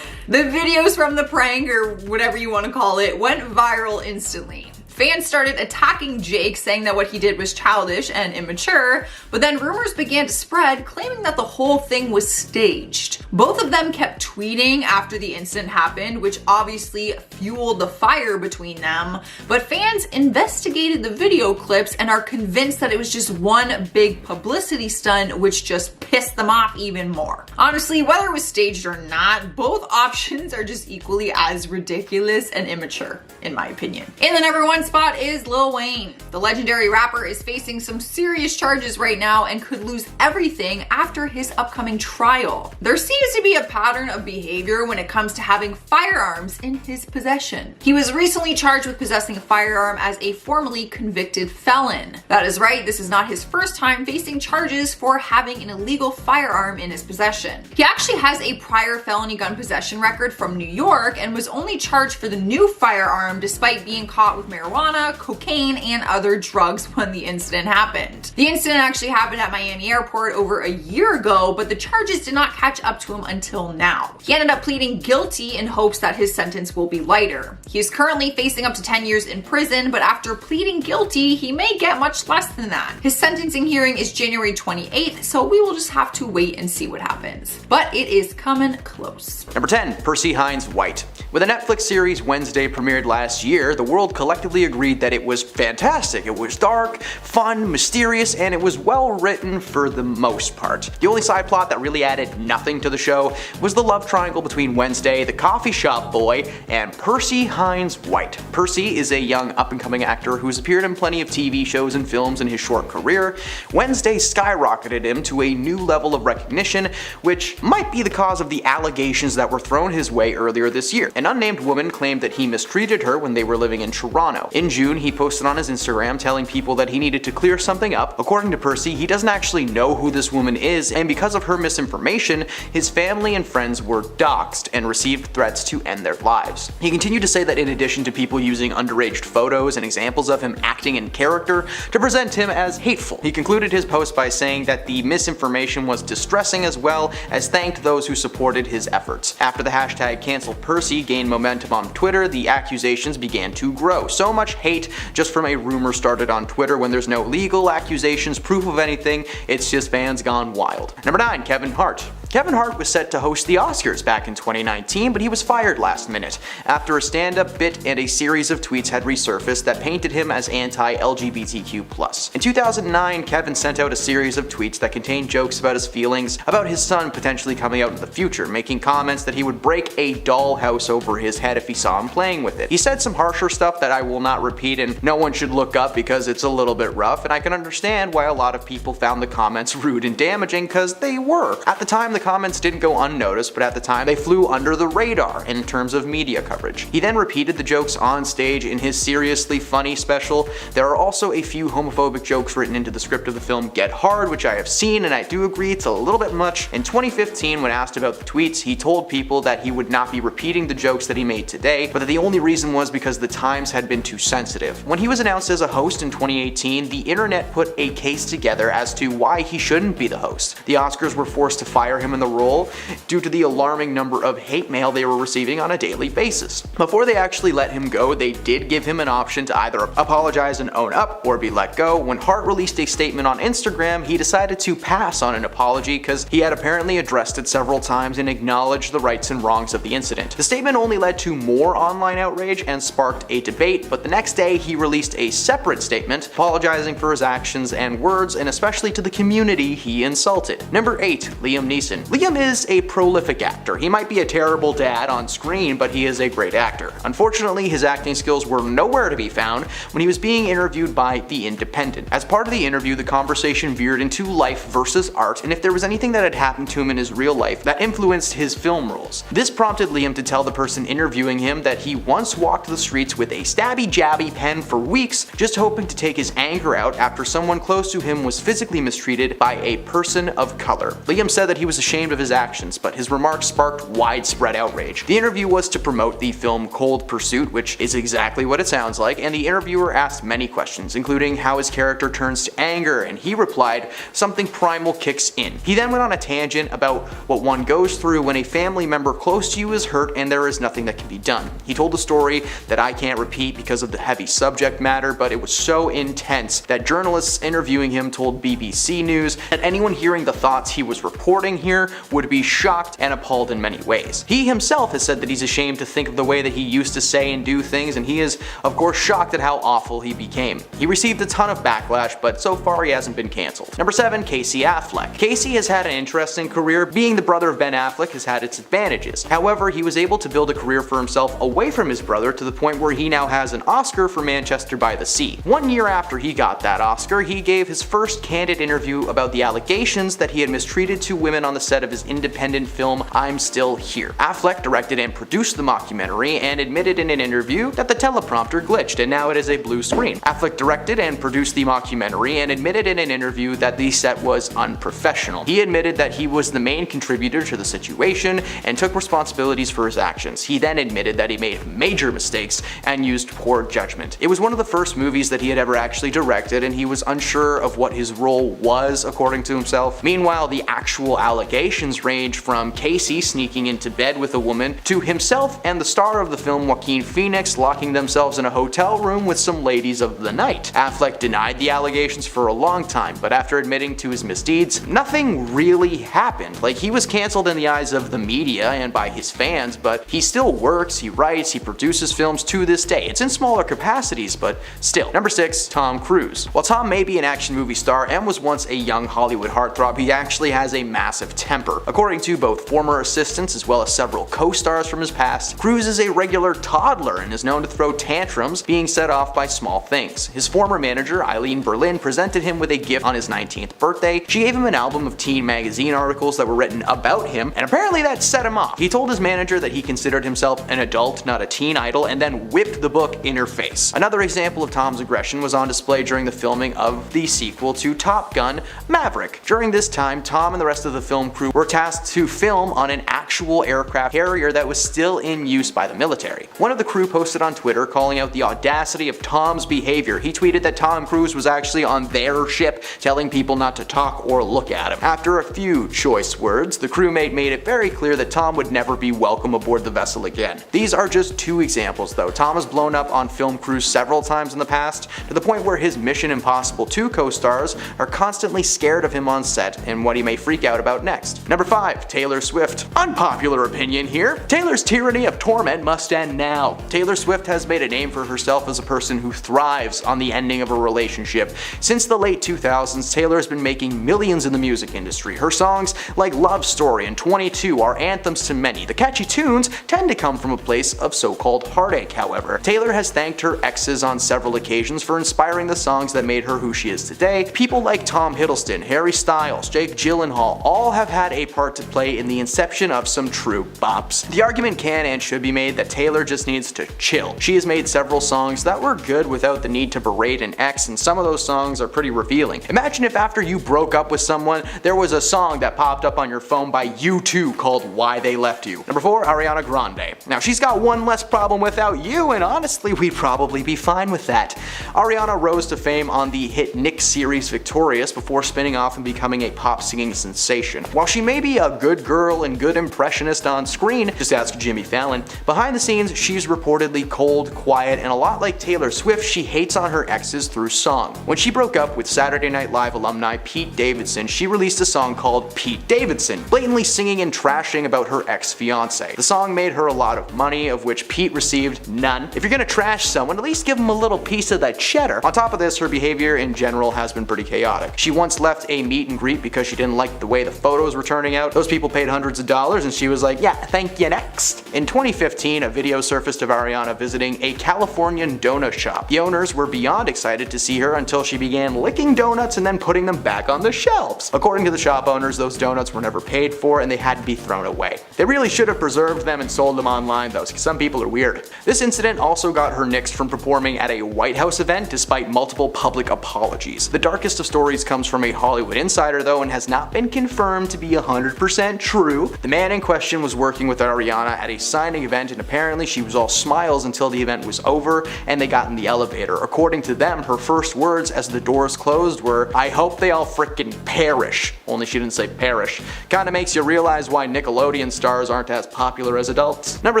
The videos from the prank, or whatever you want to call it, went viral instantly. Fans started attacking Jake, saying that what he did was childish and immature, but then rumors began to spread, claiming that the whole thing was staged. Both of them kept tweeting after the incident happened, which obviously fueled the fire between them, but fans investigated the video clips and are convinced that it was just one big publicity stunt, which just pissed them off even more. Honestly, whether it was staged or not, both options are just equally as ridiculous and immature, in my opinion. In the number 1 spot is Lil Wayne. The legendary rapper is facing some serious charges right now and could lose everything after his upcoming trial. There seems to be a pattern of behavior when it comes to having firearms in his possession. He was recently charged with possessing a firearm as a formerly convicted felon. That is right, this is not his first time facing charges for having an illegal firearm in his possession. He actually has a prior felony gun possession record from New York and was only charged for the new firearm despite being caught with marijuana, cocaine, and other drugs when the incident happened. The incident actually happened at Miami Airport over a year ago, but the charges did not catch up to him until now. He ended up pleading guilty in hopes that his sentence will be lighter. He is currently facing up to 10 years in prison, but after pleading guilty, he may get much less than that. His sentencing hearing is January 28th, so we will just have to wait and see what happens. But it is coming close. Number 10. Percy Hines White. When the Netflix series Wednesday premiered last year, the world collectively agreed that it was fantastic. It was dark, fun, mysterious, and it was well written for the most part. The only side plot that really added nothing to the show was the love triangle between Wednesday, the coffee shop boy, and Percy Hines White. Percy is a young up-and-coming actor who's appeared in plenty of TV shows and films in his short career. Wednesday skyrocketed him to a new level of recognition, which might be the cause of the allegations that were thrown his way earlier this year. An unnamed woman claimed that he mistreated her when they were living in Toronto. In June, he posted on his Instagram telling people that he needed to clear something up. According to Percy, he doesn't actually know who this woman is, and because of her misinformation, his family and friends were doxxed and received threats to end their lives. He continued to say that in addition to people using underage photos and examples of him acting in character to present him as hateful, he concluded his post by saying that the misinformation was distressing as well as thanked those who supported his efforts. After the hashtag #CancelPercy gained momentum on Twitter, the accusations began to grow. So much hate just from a rumor started on Twitter when there's no legal accusations, proof of anything, it's just fans gone wild. Number 9. Kevin Hart. Kevin Hart was set to host the Oscars back in 2019, but he was fired last minute after a stand-up bit and a series of tweets had resurfaced that painted him as anti-LGBTQ+. In 2009, Kevin sent out a series of tweets that contained jokes about his feelings about his son potentially coming out in the future, making comments that he would break a dollhouse over his head if he saw him playing with it. He said some harsher stuff that I will not repeat and no one should look up because it's a little bit rough, and I can understand why a lot of people found the comments rude and damaging, because they were. At the time, the comments didn't go unnoticed, but at the time they flew under the radar in terms of media coverage. He then repeated the jokes on stage in his Seriously Funny special. There are also a few homophobic jokes written into the script of the film Get Hard, which I have seen, and I do agree it's a little bit much. In 2015, when asked about the tweets, he told people that he would not be repeating the jokes that he made today, but that the only reason was because the times had been too sensitive. When he was announced as a host in 2018, the internet put a case together as to why he shouldn't be the host. The Oscars were forced to fire him in the role due to the alarming number of hate mail they were receiving on a daily basis. Before they actually let him go, they did give him an option to either apologize and own up or be let go. When Hart released a statement on Instagram, he decided to pass on an apology because he had apparently addressed it several times and acknowledged the rights and wrongs of the incident. The statement only led to more online outrage and sparked a debate, but the next day he released a separate statement apologizing for his actions and words, and especially to the community he insulted. Number 8. Liam Neeson. Liam is a prolific actor. He might be a terrible dad on screen, but he is a great actor. Unfortunately, his acting skills were nowhere to be found when he was being interviewed by The Independent. As part of the interview, the conversation veered into life versus art, and if there was anything that had happened to him in his real life that influenced his film roles. This prompted Liam to tell the person interviewing him that he once walked the streets with a stabby-jabby pen for weeks, just hoping to take his anger out after someone close to him was physically mistreated by a person of color. Liam said that he was ashamed ashamed of his actions, but his remarks sparked widespread outrage. The interview was to promote the film Cold Pursuit, which is exactly what it sounds like, and the interviewer asked many questions, including how his character turns to anger, and he replied, "Something primal kicks in." He then went on a tangent about what one goes through when a family member close to you is hurt and there is nothing that can be done. He told a story that I can't repeat because of the heavy subject matter, but it was so intense that journalists interviewing him told BBC News that anyone hearing the thoughts he was reporting here would be shocked and appalled in many ways. He himself has said that he's ashamed to think of the way that he used to say and do things, and he is of course shocked at how awful he became. He received a ton of backlash, but so far he hasn't been cancelled. Number 7. Casey Affleck. Casey has had an interesting career. Being the brother of Ben Affleck has had its advantages. However, he was able to build a career for himself away from his brother to the point where he now has an Oscar for Manchester by the Sea. 1 year after he got that Oscar, he gave his first candid interview about the allegations that he had mistreated two women on the set of his independent film I'm Still Here. Affleck directed and produced the mockumentary and admitted in an interview that the teleprompter glitched and now it is a blue screen. Affleck directed and produced the mockumentary and admitted in an interview that the set was unprofessional. He admitted that he was the main contributor to the situation and took responsibilities for his actions. He then admitted that he made major mistakes and used poor judgment. It was one of the first movies that he had ever actually directed, and he was unsure of what his role was, according to himself. Meanwhile, the actual allegations range from Casey sneaking into bed with a woman to himself and the star of the film, Joaquin Phoenix, locking themselves in a hotel room with some ladies of the night. Affleck denied the allegations for a long time, but after admitting to his misdeeds, nothing really happened. Like, he was cancelled in the eyes of the media and by his fans, but he still works, he writes, he produces films to this day. It's in smaller capacities, but still. Number 6. Tom Cruise. While Tom may be an action movie star and was once a young Hollywood heartthrob, he actually has a massive temper. According to both former assistants as well as several co-stars from his past, Cruise is a regular toddler and is known to throw tantrums, being set off by small things. His former manager, Eileen Berlin, presented him with a gift on his 19th birthday. She gave him an album of teen magazine articles that were written about him, and apparently that set him off. He told his manager that he considered himself an adult, not a teen idol, and then whipped the book in her face. Another example of Tom's aggression was on display during the filming of the sequel to Top Gun: Maverick. During this time, Tom and the rest of the film crew were tasked to film on an actual aircraft carrier that was still in use by the military. One of the crew posted on Twitter calling out the audacity of Tom's behavior. He tweeted that Tom Cruise was actually on their ship, telling people not to talk or look at him. After a few choice words, the crewmate made it very clear that Tom would never be welcome aboard the vessel again. These are just two examples though. Tom has blown up on film crews several times in the past, to the point where his Mission Impossible 2 co-stars are constantly scared of him on set and what he may freak out about next. Number 5. Taylor Swift. Unpopular opinion here. Taylor's tyranny of torment must end now. Taylor Swift has made a name for herself as a person who thrives on the ending of a relationship. Since the late 2000s, Taylor has been making millions in the music industry. Her songs like Love Story and 22 are anthems to many. The catchy tunes tend to come from a place of so-called heartache, however. Taylor has thanked her exes on several occasions for inspiring the songs that made her who she is today. People like Tom Hiddleston, Harry Styles, Jake Gyllenhaal all have had a part to play in the inception of some true bops. The argument can and should be made that Taylor just needs to chill. She has made several songs that were good without the need to berate an ex, and some of those songs are pretty revealing. Imagine if after you broke up with someone, there was a song that popped up on your phone by U2 called Why They Left You. Number 4. Ariana Grande. Now, she's got one less problem without you, and honestly, we'd probably be fine with that. Ariana rose to fame on the hit Nick series Victorious before spinning off and becoming a pop singing sensation. While she may be a good girl and good impressionist on screen, just ask Jimmy Fallon, behind the scenes she's reportedly cold, quiet, and a lot like Taylor Swift, she hates on her exes through song. When she broke up with Saturday Night Live alumni Pete Davidson, she released a song called Pete Davidson, blatantly singing and trashing about her ex-fiance. The song made her a lot of money, of which Pete received none. If you're gonna trash someone, at least give them a little piece of that cheddar. On top of this, her behavior in general has been pretty chaotic. She once left a meet and greet because she didn't like the way the photos were turning out. Those people paid hundreds of dollars and she was like, yeah, thank you, next. In 2015, a video surfaced of Ariana visiting a Californian donut shop. The owners were beyond excited to see her until she began licking donuts and then putting them back on the shelves. According to the shop owners, those donuts were never paid for and they had to be thrown away. They really should have preserved them and sold them online though, because some people are weird. This incident also got her nixed from performing at a White House event despite multiple public apologies. The darkest of stories comes from a Hollywood insider though and has not been confirmed to be 100% true. The man in question was working with Ariana at a signing event, and apparently she was all smiles until the event was over and they got in the elevator. According to them, her first words as the doors closed were, "I hope they all frickin' perish." Only she didn't say perish. Kinda makes you realize why Nickelodeon stars aren't as popular as adults. Number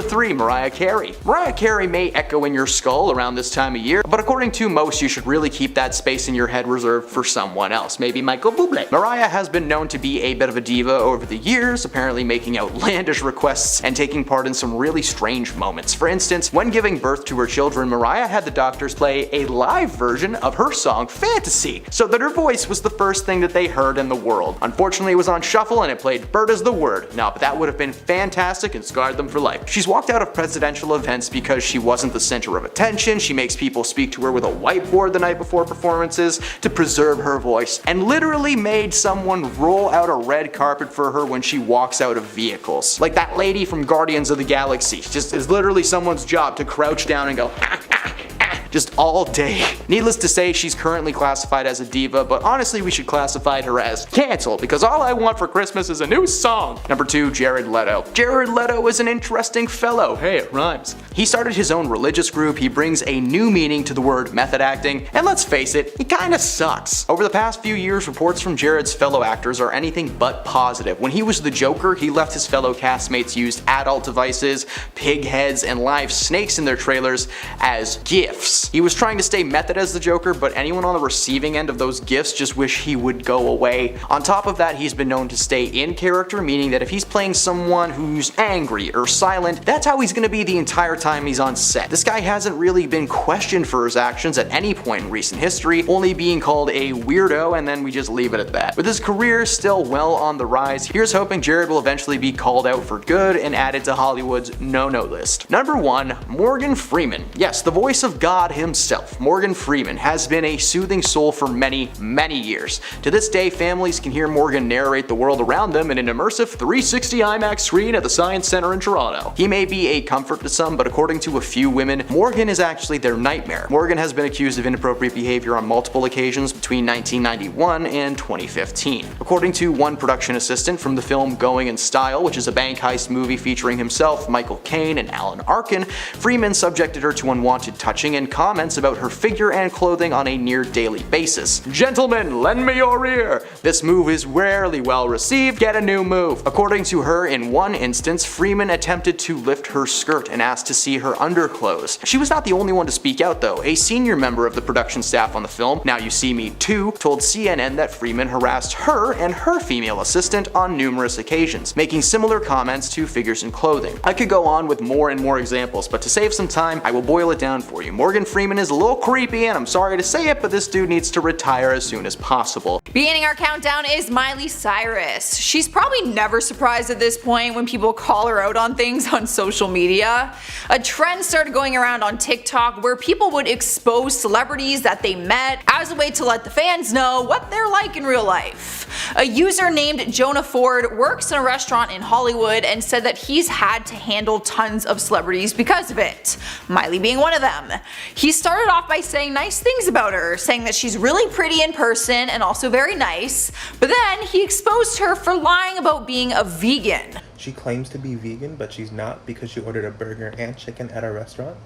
3, Mariah Carey. Mariah Carey may echo in your skull around this time of year, but according to most, you should really keep that space in your head reserved for someone else, maybe Michael Bublé. Mariah has been known to be a bit of a diva over the years, apparently making outlandish requests and taking part in some really strange moments. For instance, when giving birth to her children, Mariah had the doctors play a live version of her song Fantasy, so that her voice was the first thing that they heard in the world. Unfortunately, it was on shuffle and it played Bird as the Word. No, but that would have been fantastic and scarred them for life. She's walked out of presidential events because she wasn't the center of attention. She makes people speak to her with a whiteboard the night before performances to preserve her voice, and literally made someone roll out a red carpet for her when she walks out of vehicles. Like that lady from Guardians of the Galaxy. Just is literally someone's job to crouch down and go just all day. Needless to say, she's currently classified as a diva, but honestly we should classify her as canceled, because all I want for Christmas is a new song. Number 2, Jared Leto. Jared Leto is an interesting fellow. Hey, it rhymes. He started his own religious group, he brings a new meaning to the word method acting, and let's face it, he kinda sucks. Over the past few years, reports from Jared's fellow actors are anything but positive. When he was the Joker, he left his fellow castmates used adult devices, pig heads, and live snakes in their trailers as gifts. He was trying to stay method as the Joker, but anyone on the receiving end of those gifts just wish he would go away. On top of that, he's been known to stay in character, meaning that if he's playing someone who's angry or silent, that's how he's gonna be the entire time he's on set. This guy hasn't really been questioned for his actions at any point in recent history, only being called a weirdo, and then we just leave it at that. With his career still well on the rise, here's hoping Jared will eventually be called out for good and added to Hollywood's no-no list. Number 1, Morgan Freeman. Yes, the voice of God himself, Morgan Freeman, has been a soothing soul for many, many years. To this day, families can hear Morgan narrate the world around them in an immersive 360 IMAX screen at the Science Center in Toronto. He may be a comfort to some, but according to a few women, Morgan is actually their nightmare. Morgan has been accused of inappropriate behavior on multiple occasions between 1991 and 2015. According to one production assistant from the film Going in Style, which is a bank heist movie featuring himself, Michael Caine, and Alan Arkin, Freeman subjected her to unwanted touching and comments about her figure and clothing on a near daily basis. "Gentlemen, lend me your ear. This move is rarely well received. Get a new move." According to her, in one instance, Freeman attempted to lift her skirt and asked to see her underclothes. She was not the only one to speak out though. A senior member of the production staff on the film, Now You See Me Too, told CNN that Freeman harassed her and her female assistant on numerous occasions, making similar comments to figures and clothing. I could go on with more and more examples, but to save some time, I will boil it down for you. Morgan Freeman is a little creepy, and I'm sorry to say it, but this dude needs to retire as soon as possible. Beginning our countdown is Miley Cyrus. She's probably never surprised at this point when people call her out on things on social media. A trend started going around on TikTok where people would expose celebrities that they met as a way to let the fans know what they're like in real life. A user named Jonah Ford works in a restaurant in Hollywood and said that he's had to handle tons of celebrities because of it, Miley being one of them. He started off by saying nice things about her, saying that she's really pretty in person and also very nice, but then he exposed her for lying about being a vegan. She claims to be vegan, but she's not because she ordered a burger and chicken at a restaurant.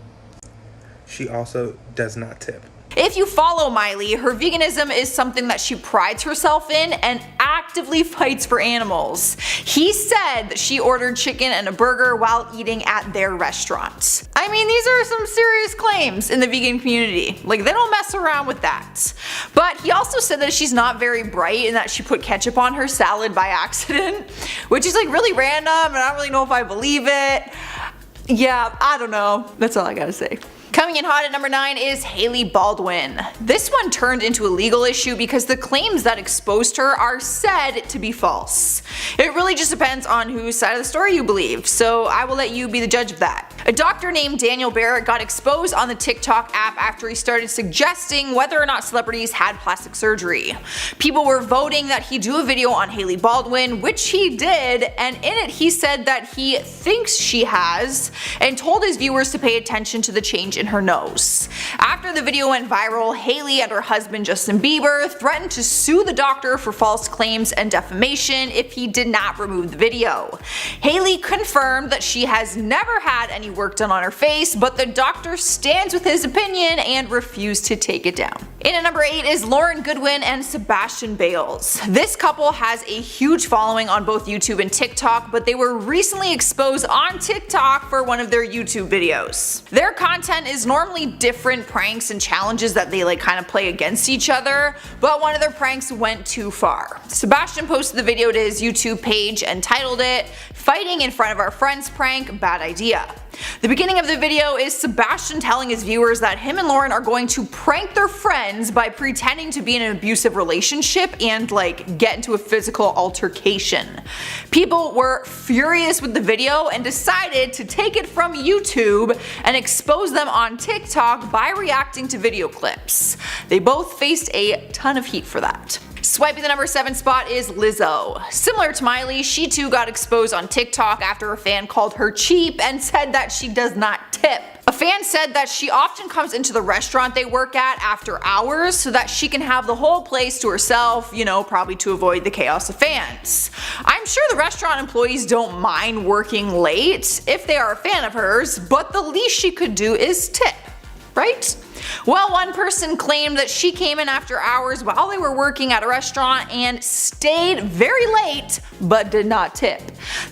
She also does not tip. If you follow Miley, her veganism is something that she prides herself in and actively fights for animals. He said that she ordered chicken and a burger while eating at their restaurant. I mean, these are some serious claims in the vegan community. Like, they don't mess around with that. But he also said that she's not very bright and that she put ketchup on her salad by accident, which is like really random and I don't really know if I believe it. Yeah, I don't know. That's all I gotta say. Coming in hot at number 9 is Hailey Baldwin. This one turned into a legal issue because the claims that exposed her are said to be false. It really just depends on whose side of the story you believe, so I will let you be the judge of that. A doctor named Daniel Barrett got exposed on the TikTok app after he started suggesting whether or not celebrities had plastic surgery. People were voting that he do a video on Hailey Baldwin, which he did, and in it he said that he thinks she has, and told his viewers to pay attention to the change in in her nose. After the video went viral, Hailey and her husband Justin Bieber threatened to sue the doctor for false claims and defamation if he did not remove the video. Hailey confirmed that she has never had any work done on her face, but the doctor stands with his opinion and refused to take it down. In at number 8 is Lauren Goodwin and Sebastian Bales. This couple has a huge following on both YouTube and TikTok, but they were recently exposed on TikTok for one of their YouTube videos. Their content is normally different pranks and challenges that they kind of play against each other, but one of their pranks went too far. Sebastian posted the video to his YouTube page and titled it, "Fighting in front of our friends prank, bad idea." The beginning of the video is Sebastian telling his viewers that him and Lauren are going to prank their friends by pretending to be in an abusive relationship and get into a physical altercation. People were furious with the video and decided to take it from YouTube and expose them on TikTok by reacting to video clips. They both faced a ton of heat for that. Swiping the number 7 spot is Lizzo. Similar to Miley, she too got exposed on TikTok after a fan called her cheap and said that she does not tip. A fan said that she often comes into the restaurant they work at after hours so that she can have the whole place to herself, probably to avoid the chaos of fans. I'm sure the restaurant employees don't mind working late if they are a fan of hers, but the least she could do is tip, right? Well, one person claimed that she came in after hours while they were working at a restaurant and stayed very late but did not tip.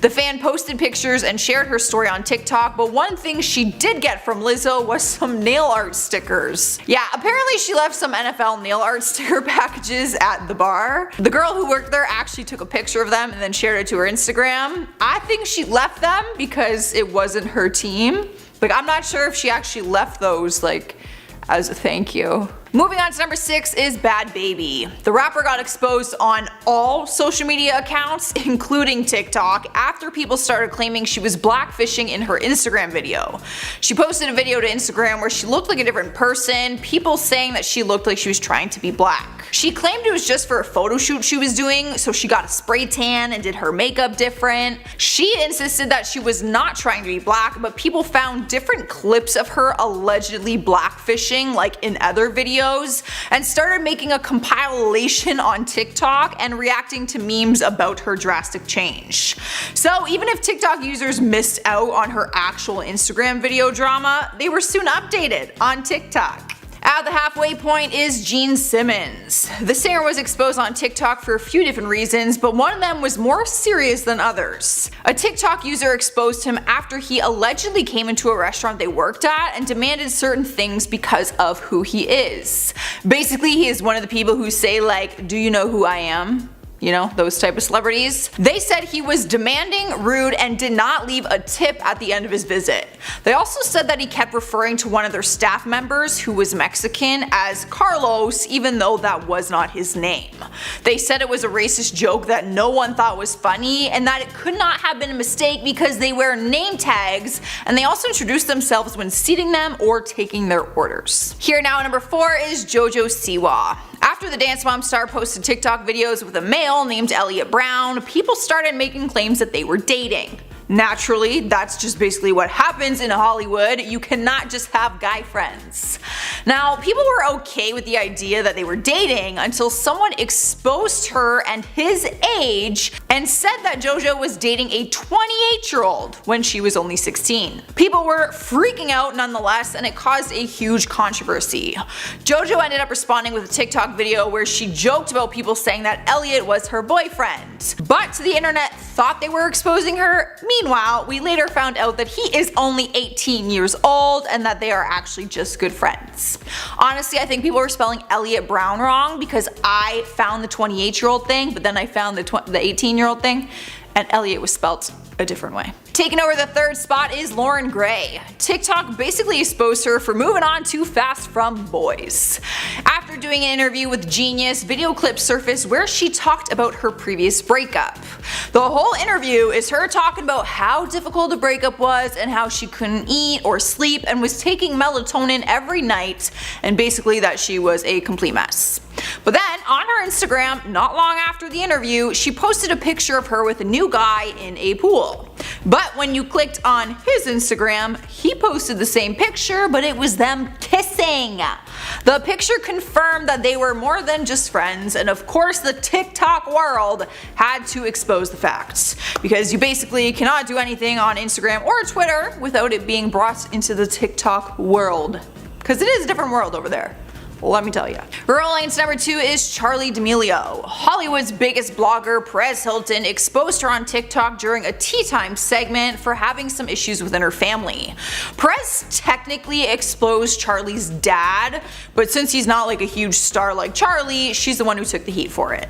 The fan posted pictures and shared her story on TikTok, but one thing she did get from Lizzo was some nail art stickers. Yeah, apparently she left some NFL nail art sticker packages at the bar. The girl who worked there actually took a picture of them and then shared it to her Instagram. I think she left them because it wasn't her team. I'm not sure if she actually left those as a thank you. Moving on to number 6 is Bad Baby. The rapper got exposed on all social media accounts, including TikTok, after people started claiming she was blackfishing in her Instagram video. She posted a video to Instagram where she looked like a different person, people saying that she looked like she was trying to be black. She claimed it was just for a photo shoot she was doing, so she got a spray tan and did her makeup different. She insisted that she was not trying to be black, but people found different clips of her allegedly blackfishing in other videos and started making a compilation on TikTok and reacting to memes about her drastic change. So even if TikTok users missed out on her actual Instagram video drama, they were soon updated on TikTok. At the halfway point is Gene Simmons. The singer was exposed on TikTok for a few different reasons, but one of them was more serious than others. A TikTok user exposed him after he allegedly came into a restaurant they worked at and demanded certain things because of who he is. Basically, he is one of the people who say "Do you know who I am?" Those type of celebrities. They said he was demanding, rude, and did not leave a tip at the end of his visit. They also said that he kept referring to one of their staff members, who was Mexican, as Carlos, even though that was not his name. They said it was a racist joke that no one thought was funny, and that it could not have been a mistake because they wear name tags, and they also introduce themselves when seating them or taking their orders. Here now at number 4 is JoJo Siwa. After the Dance Mom star posted TikTok videos with a male named Elliot Brown, people started making claims that they were dating. Naturally, that's just basically what happens in Hollywood. You cannot just have guy friends. Now, people were okay with the idea that they were dating until someone exposed her and his age and said that JoJo was dating a 28-year-old when she was only 16. People were freaking out nonetheless, and it caused a huge controversy. JoJo ended up responding with a TikTok video where she joked about people saying that Elliot was her boyfriend. But the internet thought they were exposing her. Meanwhile, we later found out that he is only 18 years old and that they are actually just good friends. Honestly, I think people were spelling Elliot Brown wrong because I found the 28-year-old thing, but then I found the 18-year-old thing, and Elliot was spelt a different way. Taking over the 3rd spot is Lauren Gray. TikTok basically exposed her for moving on too fast from boys. After doing an interview with Genius, video clips surfaced where she talked about her previous breakup. The whole interview is her talking about how difficult the breakup was and how she couldn't eat or sleep and was taking melatonin every night, and basically that she was a complete mess. But then on her Instagram, not long after the interview, she posted a picture of her with a new guy in a pool. But when you clicked on his Instagram, he posted the same picture, but it was them kissing. The picture confirmed that they were more than just friends, and of course the TikTok world had to expose the facts. Because you basically cannot do anything on Instagram or Twitter without it being brought into the TikTok world. Because it is a different world over there. Let me tell you. Rolliance number 2 is Charli D'Amelio. Hollywood's biggest blogger, Perez Hilton, exposed her on TikTok during a tea time segment for having some issues within her family. Perez technically exposed Charli's dad, but since he's not like a huge star like Charli, she's the one who took the heat for it.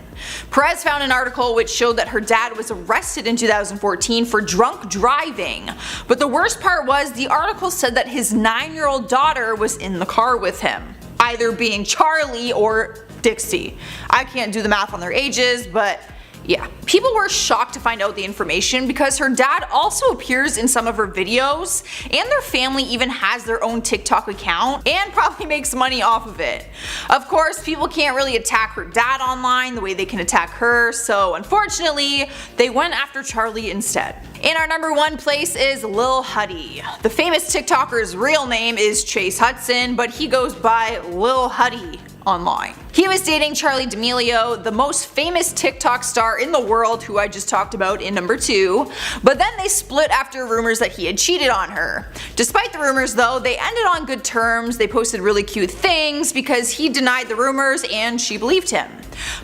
Perez found an article which showed that her dad was arrested in 2014 for drunk driving, but the worst part was the article said that his 9-year-old daughter was in the car with him. Either being Charli or Dixie. I can't do the math on their ages, but yeah. People were shocked to find out the information because her dad also appears in some of her videos, and their family even has their own TikTok account and probably makes money off of it. Of course, people can't really attack her dad online the way they can attack her, so unfortunately, they went after Charli instead. In our number 1 place is Lil Huddy. The famous TikToker's real name is Chase Hudson, but he goes by Lil Huddy online. He was dating Charli D'Amelio, the most famous TikTok star in the world who I just talked about in number 2, but then they split after rumors that he had cheated on her. Despite the rumors though, they ended on good terms. They posted really cute things because he denied the rumors and she believed him.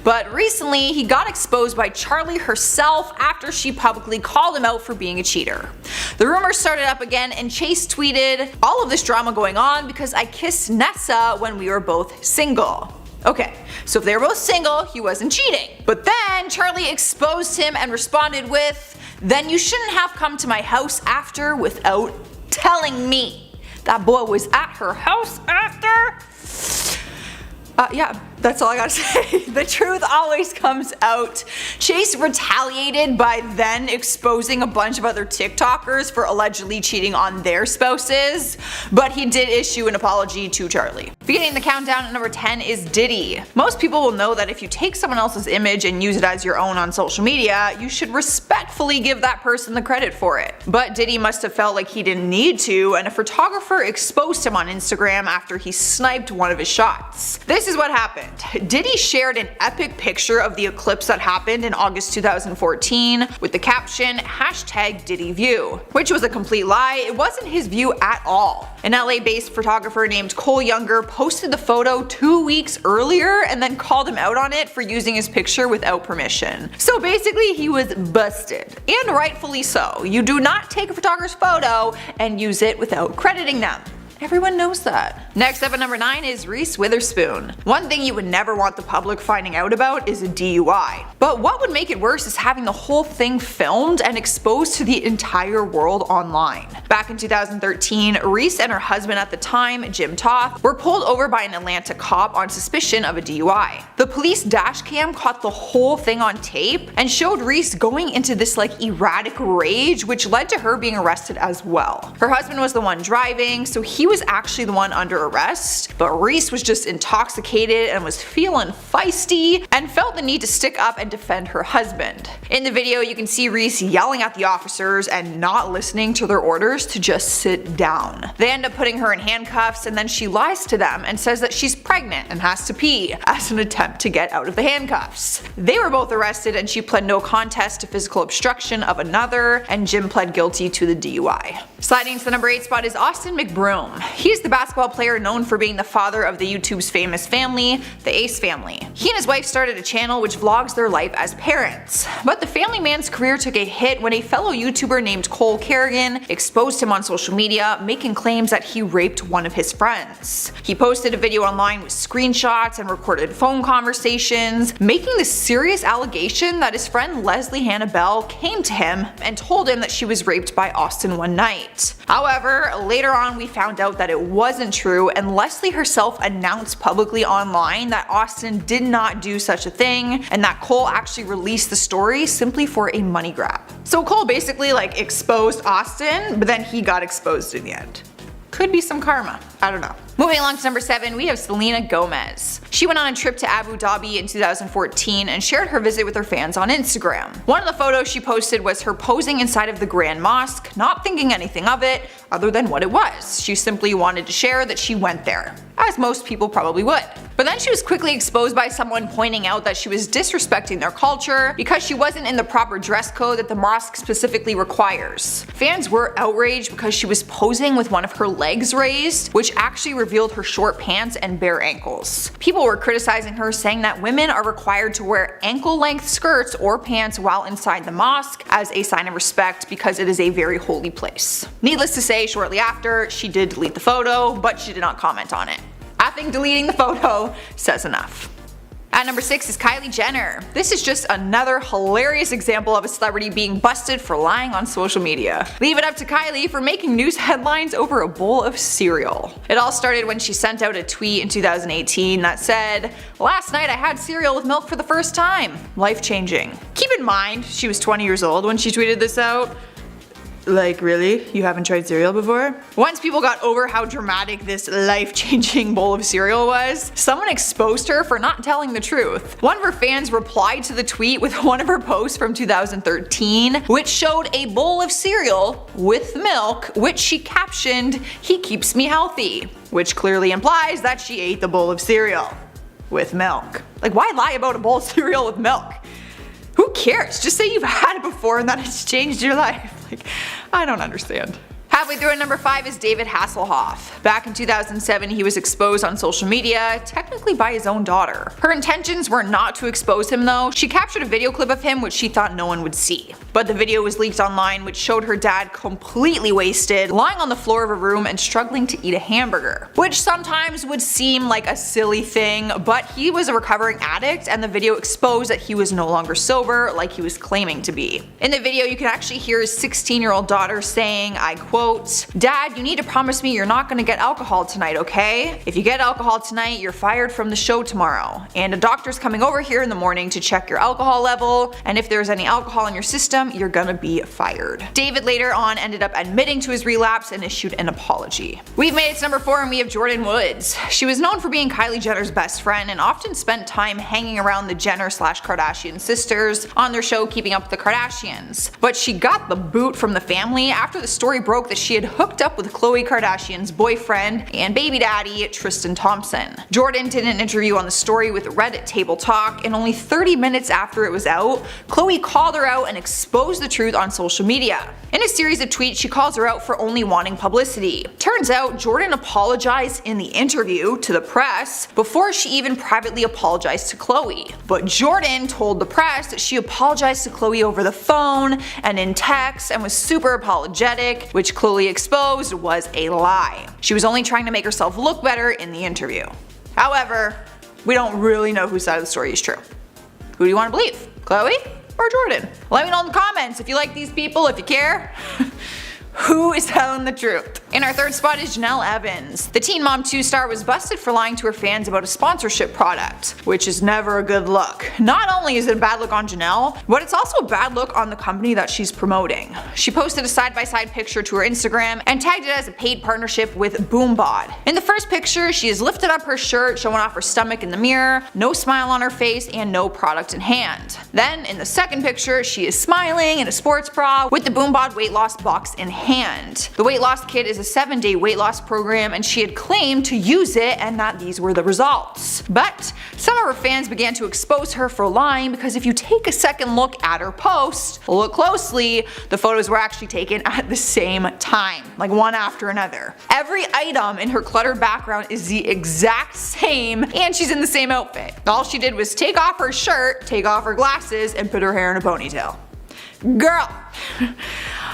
But recently he got exposed by Charli herself after she publicly called him out for being a cheater. The rumors started up again and Chase tweeted, "All of this drama going on because I kissed Nessa when we were both single." Okay, so if they were both single, he wasn't cheating. But then Charli exposed him and responded with, "Then you shouldn't have come to my house after without telling me." That boy was at her house after? Yeah, that's all I gotta say. The truth always comes out. Chase retaliated by then exposing a bunch of other TikTokers for allegedly cheating on their spouses, but he did issue an apology to Charli. Beginning the countdown at number 10 is Diddy. Most people will know that if you take someone else's image and use it as your own on social media, you should respectfully give that person the credit for it. But Diddy must have felt like he didn't need to, and a photographer exposed him on Instagram after he sniped one of his shots. This is what happened. Diddy shared an epic picture of the eclipse that happened in August 2014 with the caption #DiddyView, which was a complete lie. It wasn't his view at all. An LA-based photographer named Cole Younger posted the photo 2 weeks earlier and then called him out on it for using his picture without permission. So basically he was busted, and rightfully so. You do not take a photographer's photo and use it without crediting them. Everyone knows that. Next up at number 9 is Reese Witherspoon. One thing you would never want the public finding out about is a DUI. But what would make it worse is having the whole thing filmed and exposed to the entire world online. Back in 2013, Reese and her husband at the time, Jim Toth, were pulled over by an Atlanta cop on suspicion of a DUI. The police dash cam caught the whole thing on tape and showed Reese going into this like erratic rage, which led to her being arrested as well. Her husband was the one driving, so he was actually the one under arrest, but Reese was just intoxicated and was feeling feisty and felt the need to stick up and defend her husband. In the video you can see Reese yelling at the officers and not listening to their orders to just sit down. They end up putting her in handcuffs and then she lies to them and says that she's pregnant and has to pee as an attempt to get out of the handcuffs. They were both arrested and she pled no contest to physical obstruction of another, and Jim pled guilty to the DUI. Sliding to the number 8 spot is Austin McBroom. He's the basketball player known for being the father of the YouTube's famous family, the Ace family. He and his wife started a channel which vlogs their life as parents. But the family man's career took a hit when a fellow YouTuber named Cole Kerrigan exposed him on social media, making claims that he raped one of his friends. He posted a video online with screenshots and recorded phone conversations, making the serious allegation that his friend Leslie Hannah Bell came to him and told him that she was raped by Austin one night. However, later on we found out that it wasn't true, and Leslie herself announced publicly online that Austin did not do such a thing and that Cole actually released the story simply for a money grab. So Cole basically like exposed Austin, but then he got exposed in the end. Could be some karma. I don't know. Moving along to number 7, we have Selena Gomez. She went on a trip to Abu Dhabi in 2014 and shared her visit with her fans on Instagram. One of the photos she posted was her posing inside of the Grand Mosque, not thinking anything of it other than what it was. She simply wanted to share that she went there, as most people probably would. But then she was quickly exposed by someone pointing out that she was disrespecting their culture because she wasn't in the proper dress code that the mosque specifically requires. Fans were outraged because she was posing with one of her legs raised, which actually revealed her short pants and bare ankles. People were criticizing her, saying that women are required to wear ankle-length skirts or pants while inside the mosque as a sign of respect because it is a very holy place. Needless to say, shortly after, she did delete the photo, but she did not comment on it. I think deleting the photo says enough. At number 6 is Kylie Jenner. This is just another hilarious example of a celebrity being busted for lying on social media. Leave it up to Kylie for making news headlines over a bowl of cereal. It all started when she sent out a tweet in 2018 that said, "Last night I had cereal with milk for the first time. Life changing." Keep in mind, she was 20 years old when she tweeted this out. Like, really? You haven't tried cereal before? Once people got over how dramatic this life-changing bowl of cereal was, someone exposed her for not telling the truth. One of her fans replied to the tweet with one of her posts from 2013, which showed a bowl of cereal with milk, which she captioned, "He keeps me healthy," which clearly implies that she ate the bowl of cereal with milk. Like, why lie about a bowl of cereal with milk? Who cares? Just say you've had it before and that it's changed your life. Like, I don't understand. Halfway through at number 5 is David Hasselhoff. Back in 2007, he was exposed on social media, technically by his own daughter. Her intentions were not to expose him though. She captured a video clip of him which she thought no one would see. But the video was leaked online, which showed her dad completely wasted, lying on the floor of a room and struggling to eat a hamburger. Which sometimes would seem like a silly thing, but he was a recovering addict and the video exposed that he was no longer sober like he was claiming to be. In the video, you can actually hear his 16-year-old daughter saying, I quote, "Dad, you need to promise me you're not gonna get alcohol tonight, okay? If you get alcohol tonight, you're fired from the show tomorrow. And a doctor's coming over here in the morning to check your alcohol level, and if there's any alcohol in your system, you're gonna be fired." David later on ended up admitting to his relapse and issued an apology. We've made it to number 4 and we have Jordyn Woods. She was known for being Kylie Jenner's best friend and often spent time hanging around the Jenner/Kardashian sisters on their show Keeping Up with the Kardashians. But she got the boot from the family after the story broke that she had hooked up with Khloe Kardashian's boyfriend and baby daddy Tristan Thompson. Jordyn did an interview on the story with Reddit Table Talk, and only 30 minutes after it was out, Khloe called her out and exposed the truth on social media. In a series of tweets, she calls her out for only wanting publicity. Turns out Jordyn apologized in the interview to the press before she even privately apologized to Khloe. But Jordyn told the press that she apologized to Khloe over the phone and in text and was super apologetic, which Khloe exposed was a lie. She was only trying to make herself look better in the interview. However, we don't really know whose side of the story is true. Who do you want to believe? Khloe or Jordyn? Let me know in the comments if you like these people, if you care. Who is telling the truth? In our third spot is Janelle Evans. The Teen Mom 2 star was busted for lying to her fans about a sponsorship product, which is never a good look. Not only is it a bad look on Janelle, but it's also a bad look on the company that she's promoting. She posted a side-by-side picture to her Instagram and tagged it as a paid partnership with BoomBod. In the first picture, she has lifted up her shirt, showing off her stomach in the mirror, no smile on her face, and no product in hand. Then, in the second picture, she is smiling in a sports bra with the BoomBod weight loss box in hand. The weight loss kit is a 7-day weight loss program and she had claimed to use it and that these were the results. But some of her fans began to expose her for lying because if you take a second look at her post, look closely, the photos were actually taken at the same time, like one after another. Every item in her cluttered background is the exact same and she's in the same outfit. All she did was take off her shirt, take off her glasses, and put her hair in a ponytail. Girl!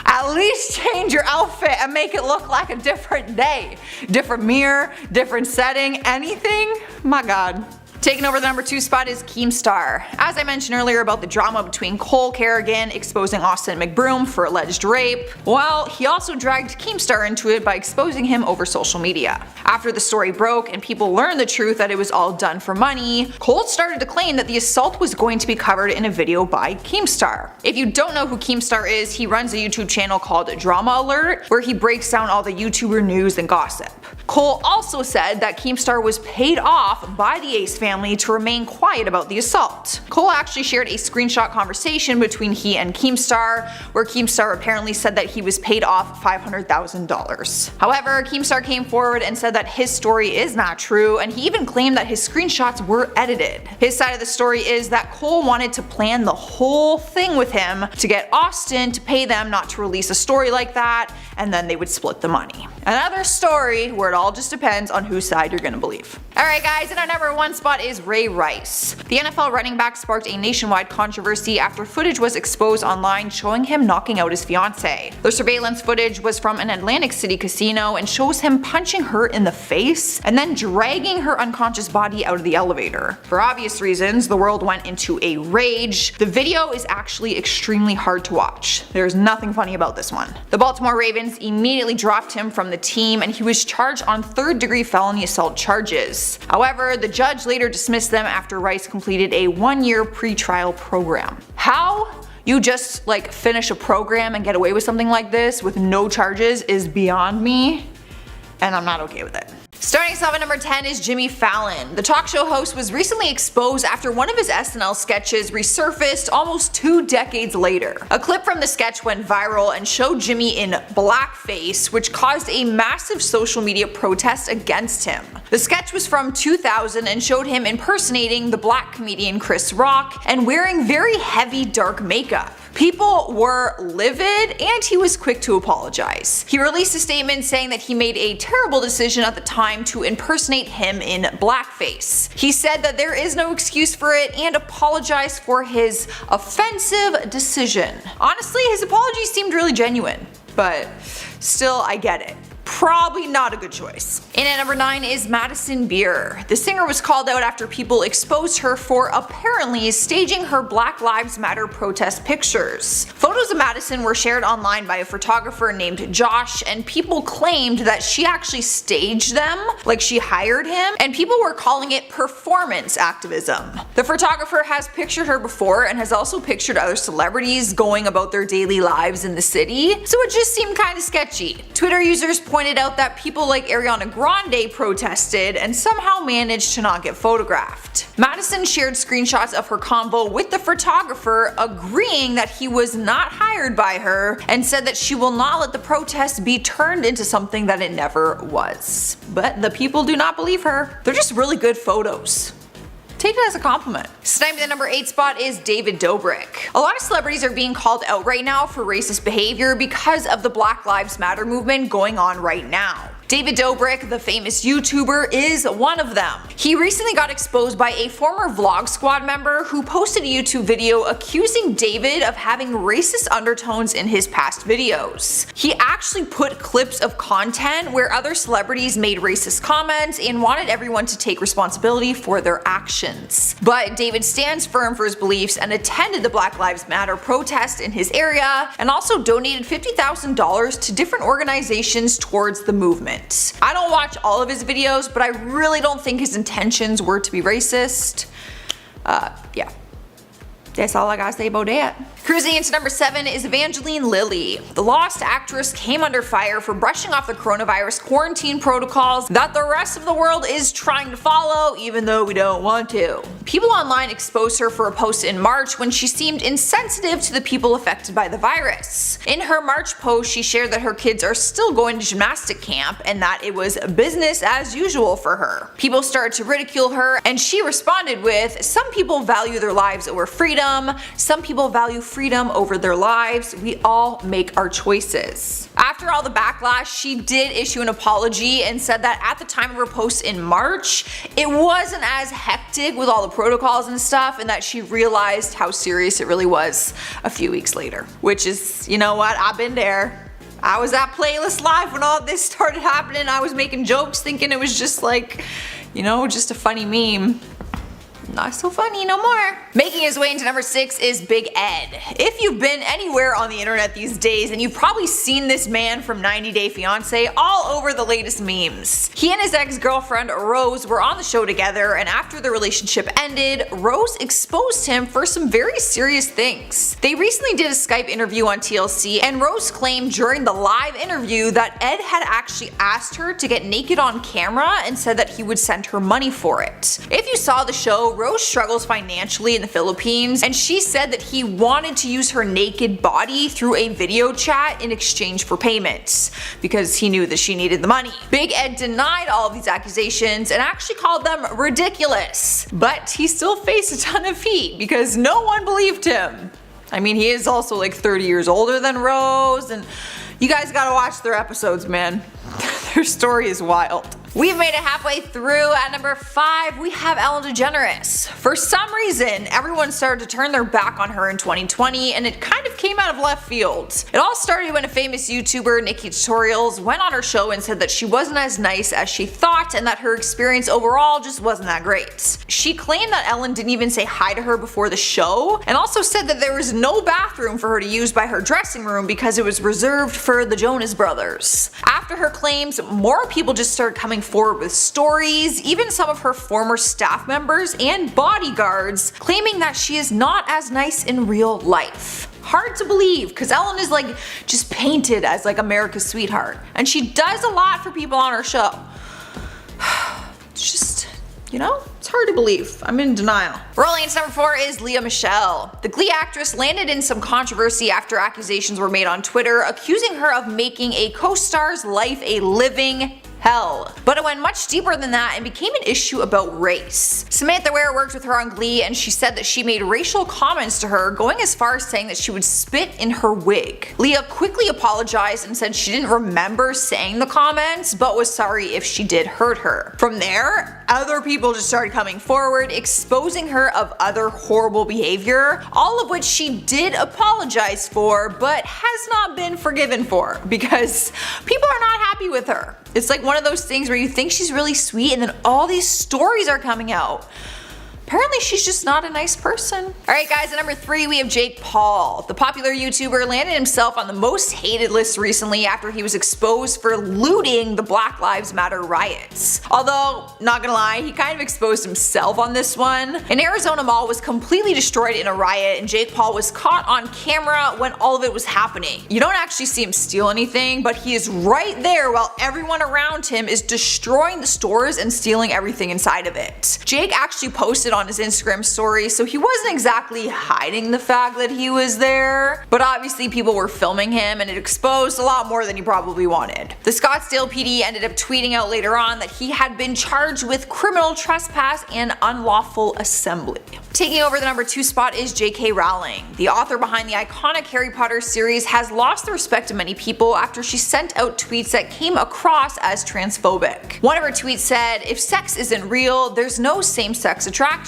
At least change your outfit and make it look like a different day. Different mirror, different setting, anything? My god. Taking over the number 2 spot is Keemstar. As I mentioned earlier about the drama between Cole Kerrigan exposing Austin McBroom for alleged rape, well, he also dragged Keemstar into it by exposing him over social media. After the story broke and people learned the truth that it was all done for money, Cole started to claim that the assault was going to be covered in a video by Keemstar. If you don't know who Keemstar is, he runs a YouTube channel called Drama Alert, where he breaks down all the YouTuber news and gossip. Cole also said that Keemstar was paid off by the Ace family to remain quiet about the assault. Cole actually shared a screenshot conversation between he and Keemstar, where Keemstar apparently said that he was paid off $500,000. However, Keemstar came forward and said that his story is not true, and he even claimed that his screenshots were edited. His side of the story is that Cole wanted to plan the whole thing with him to get Austin to pay them not to release a story like that, and then they would split the money. Another story where it all just depends on whose side you're gonna believe. Alright guys, and our number 1 spot is Ray Rice. The NFL running back sparked a nationwide controversy after footage was exposed online showing him knocking out his fiancée. The surveillance footage was from an Atlantic City casino and shows him punching her in the face and then dragging her unconscious body out of the elevator. For obvious reasons, the world went into a rage. The video is actually extremely hard to watch. There's nothing funny about this one. The Baltimore Ravens immediately dropped him from the team and he was charged on 3rd-degree felony assault charges. However, the judge later dismissed them after Rice completed a 1-year pre-trial program. How you just finish a program and get away with something like this with no charges is beyond me, and I'm not okay with it. Starting us off at number 10 is Jimmy Fallon. The talk show host was recently exposed after one of his SNL sketches resurfaced almost 2 decades later. A clip from the sketch went viral and showed Jimmy in blackface, which caused a massive social media protest against him. The sketch was from 2000 and showed him impersonating the black comedian Chris Rock and wearing very heavy dark makeup. People were livid and he was quick to apologize. He released a statement saying that he made a terrible decision at the time to impersonate him in blackface. He said that there is no excuse for it and apologized for his offensive decision. Honestly, his apology seemed really genuine, but still, I get it. Probably not a good choice. In at number 9 is Madison Beer. The singer was called out after people exposed her for apparently staging her Black Lives Matter protest pictures. Photos of Madison were shared online by a photographer named Josh, and people claimed that she actually staged them, like she hired him, and people were calling it performance activism. The photographer has pictured her before and has also pictured other celebrities going about their daily lives in the city, so it just seemed kinda sketchy. Twitter users pointed out that people like Ariana Grande protested and somehow managed to not get photographed. Madison shared screenshots of her convo with the photographer, agreeing that he was not hired by her, and said that she will not let the protest be turned into something that it never was. But the people do not believe her. They're just really good photos. Take it as a compliment. Sniping the number 8 spot is David Dobrik. A lot of celebrities are being called out right now for racist behavior because of the Black Lives Matter movement going on right now. David Dobrik, the famous YouTuber, is one of them. He recently got exposed by a former Vlog Squad member who posted a YouTube video accusing David of having racist undertones in his past videos. He actually put clips of content where other celebrities made racist comments and wanted everyone to take responsibility for their actions. But David stands firm for his beliefs and attended the Black Lives Matter protest in his area, and also donated $50,000 to different organizations towards the movement. I don't watch all of his videos, but I really don't think his intentions were to be racist. Yeah. That's all I gotta say about that. Cruising into number 7 is Evangeline Lilly. The Lost actress came under fire for brushing off the coronavirus quarantine protocols that the rest of the world is trying to follow, even though we don't want to. People online exposed her for a post in March when she seemed insensitive to the people affected by the virus. In her March post, she shared that her kids are still going to gymnastic camp and that it was business as usual for her. People started to ridicule her, and she responded with, "Some people value their lives over freedom. Some people value freedom over their lives. We all make our choices." After all the backlash, she did issue an apology and said that at the time of her post in March, it wasn't as hectic with all the protocols and stuff, and that she realized how serious it really was a few weeks later. Which is, you know what, I've been there. I was at Playlist Live when all this started happening. I was making jokes thinking it was just like, you know, just a funny meme. not so funny no more. Making his way into number 6 is Big Ed. If you've been anywhere on the internet these days, then you've probably seen this man from 90 Day Fiancé all over the latest memes. He and his ex-girlfriend Rose were on the show together, and after the relationship ended, Rose exposed him for some very serious things. They recently did a Skype interview on TLC, and Rose claimed during the live interview that Ed had actually asked her to get naked on camera and said that he would send her money for it. If you saw the show, Rose struggles financially in the Philippines, and she said that he wanted to use her naked body through a video chat in exchange for payments, because he knew that she needed the money. Big Ed denied all of these accusations and actually called them ridiculous, but he still faced a ton of heat because no one believed him. I mean, he is also like 30 years older than Rose, and you guys gotta watch their episodes, man. Their story is wild. We've made it halfway through. At number 5, we have Ellen DeGeneres. For some reason, everyone started to turn their back on her in 2020, and it kind of came out of left field. It all started when a famous YouTuber, Nikki Tutorials, went on her show and said that she wasn't as nice as she thought and that her experience overall just wasn't that great. She claimed that Ellen didn't even say hi to her before the show, and also said that there was no bathroom for her to use by her dressing room because it was reserved for the Jonas Brothers. After her claims, more people just started coming forward with stories, even some of her former staff members and bodyguards claiming that she is not as nice in real life. Hard to believe, because Ellen is like just painted as like America's sweetheart, and she does a lot for people on her show. It's just, you know, it's hard to believe. I'm in denial. Rolling into number 4 is Lea Michele. The Glee actress landed in some controversy after accusations were made on Twitter accusing her of making a co-star's life a living hell. But it went much deeper than that and became an issue about race. Samantha Ware worked with her on Glee, and she said that she made racial comments to her, going as far as saying that she would spit in her wig. Lea quickly apologized and said she didn't remember saying the comments, but was sorry if she did hurt her. From there, other people just started coming forward, exposing her of other horrible behavior, all of which she did apologize for, but has not been forgiven for, because people are not happy with her. It's like one of those things where you think she's really sweet and then all these stories are coming out. Apparently she's just not a nice person. Alright guys, at number 3 we have Jake Paul. The popular YouTuber landed himself on the most hated list recently after he was exposed for looting the Black Lives Matter riots. Although, not gonna lie, he kind of exposed himself on this one. An Arizona mall was completely destroyed in a riot, and Jake Paul was caught on camera when all of it was happening. You don't actually see him steal anything, but he is right there while everyone around him is destroying the stores and stealing everything inside of it. Jake actually posted on his Instagram story, so he wasn't exactly hiding the fact that he was there, but obviously people were filming him and it exposed a lot more than he probably wanted. The Scottsdale PD ended up tweeting out later on that he had been charged with criminal trespass and unlawful assembly. Taking over the number 2 spot is J.K. Rowling. The author behind the iconic Harry Potter series has lost the respect of many people after she sent out tweets that came across as transphobic. One of her tweets said, "If sex isn't real, there's no same-sex attraction.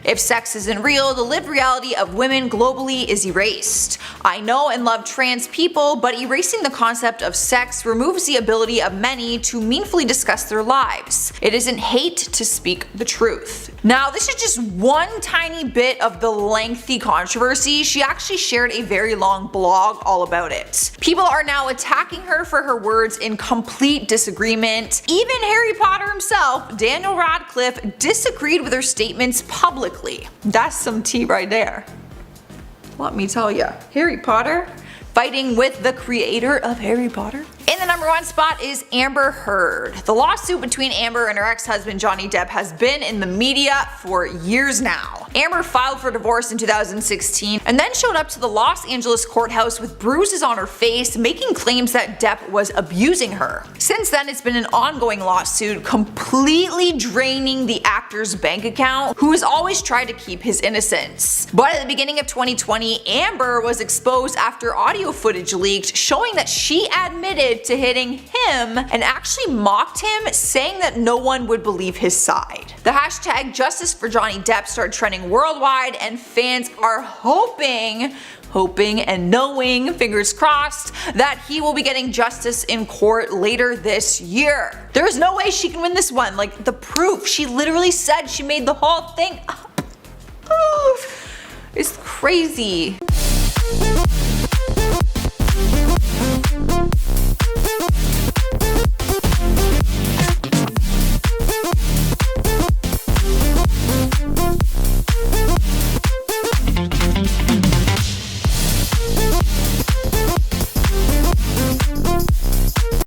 If sex isn't real, the lived reality of women globally is erased. I know and love trans people, but erasing the concept of sex removes the ability of many to meaningfully discuss their lives. It isn't hate to speak the truth." Now, this is just one tiny bit of the lengthy controversy. She actually shared a very long blog all about it. People are now attacking her for her words in complete disagreement. Even Harry Potter himself, Daniel Radcliffe, disagreed with her statements publicly. That's some tea right there. Let me tell ya, Harry Potter fighting with the creator of Harry Potter. In the number 1 spot is Amber Heard. The lawsuit between Amber and her ex-husband Johnny Depp has been in the media for years now. Amber filed for divorce in 2016 and then showed up to the Los Angeles courthouse with bruises on her face, making claims that Depp was abusing her. Since then, it's been an ongoing lawsuit, completely draining the actor's bank account, who has always tried to keep his innocence. But at the beginning of 2020, Amber was exposed after audio footage leaked showing that she admitted to hitting him and actually mocked him, saying that no one would believe his side. The hashtag Justice for Johnny Depp started trending worldwide, and fans are hoping and knowing, fingers crossed, that he will be getting justice in court later this year. There's no way she can win this one. Like, the proof, she literally said she made the whole thing up. It's crazy.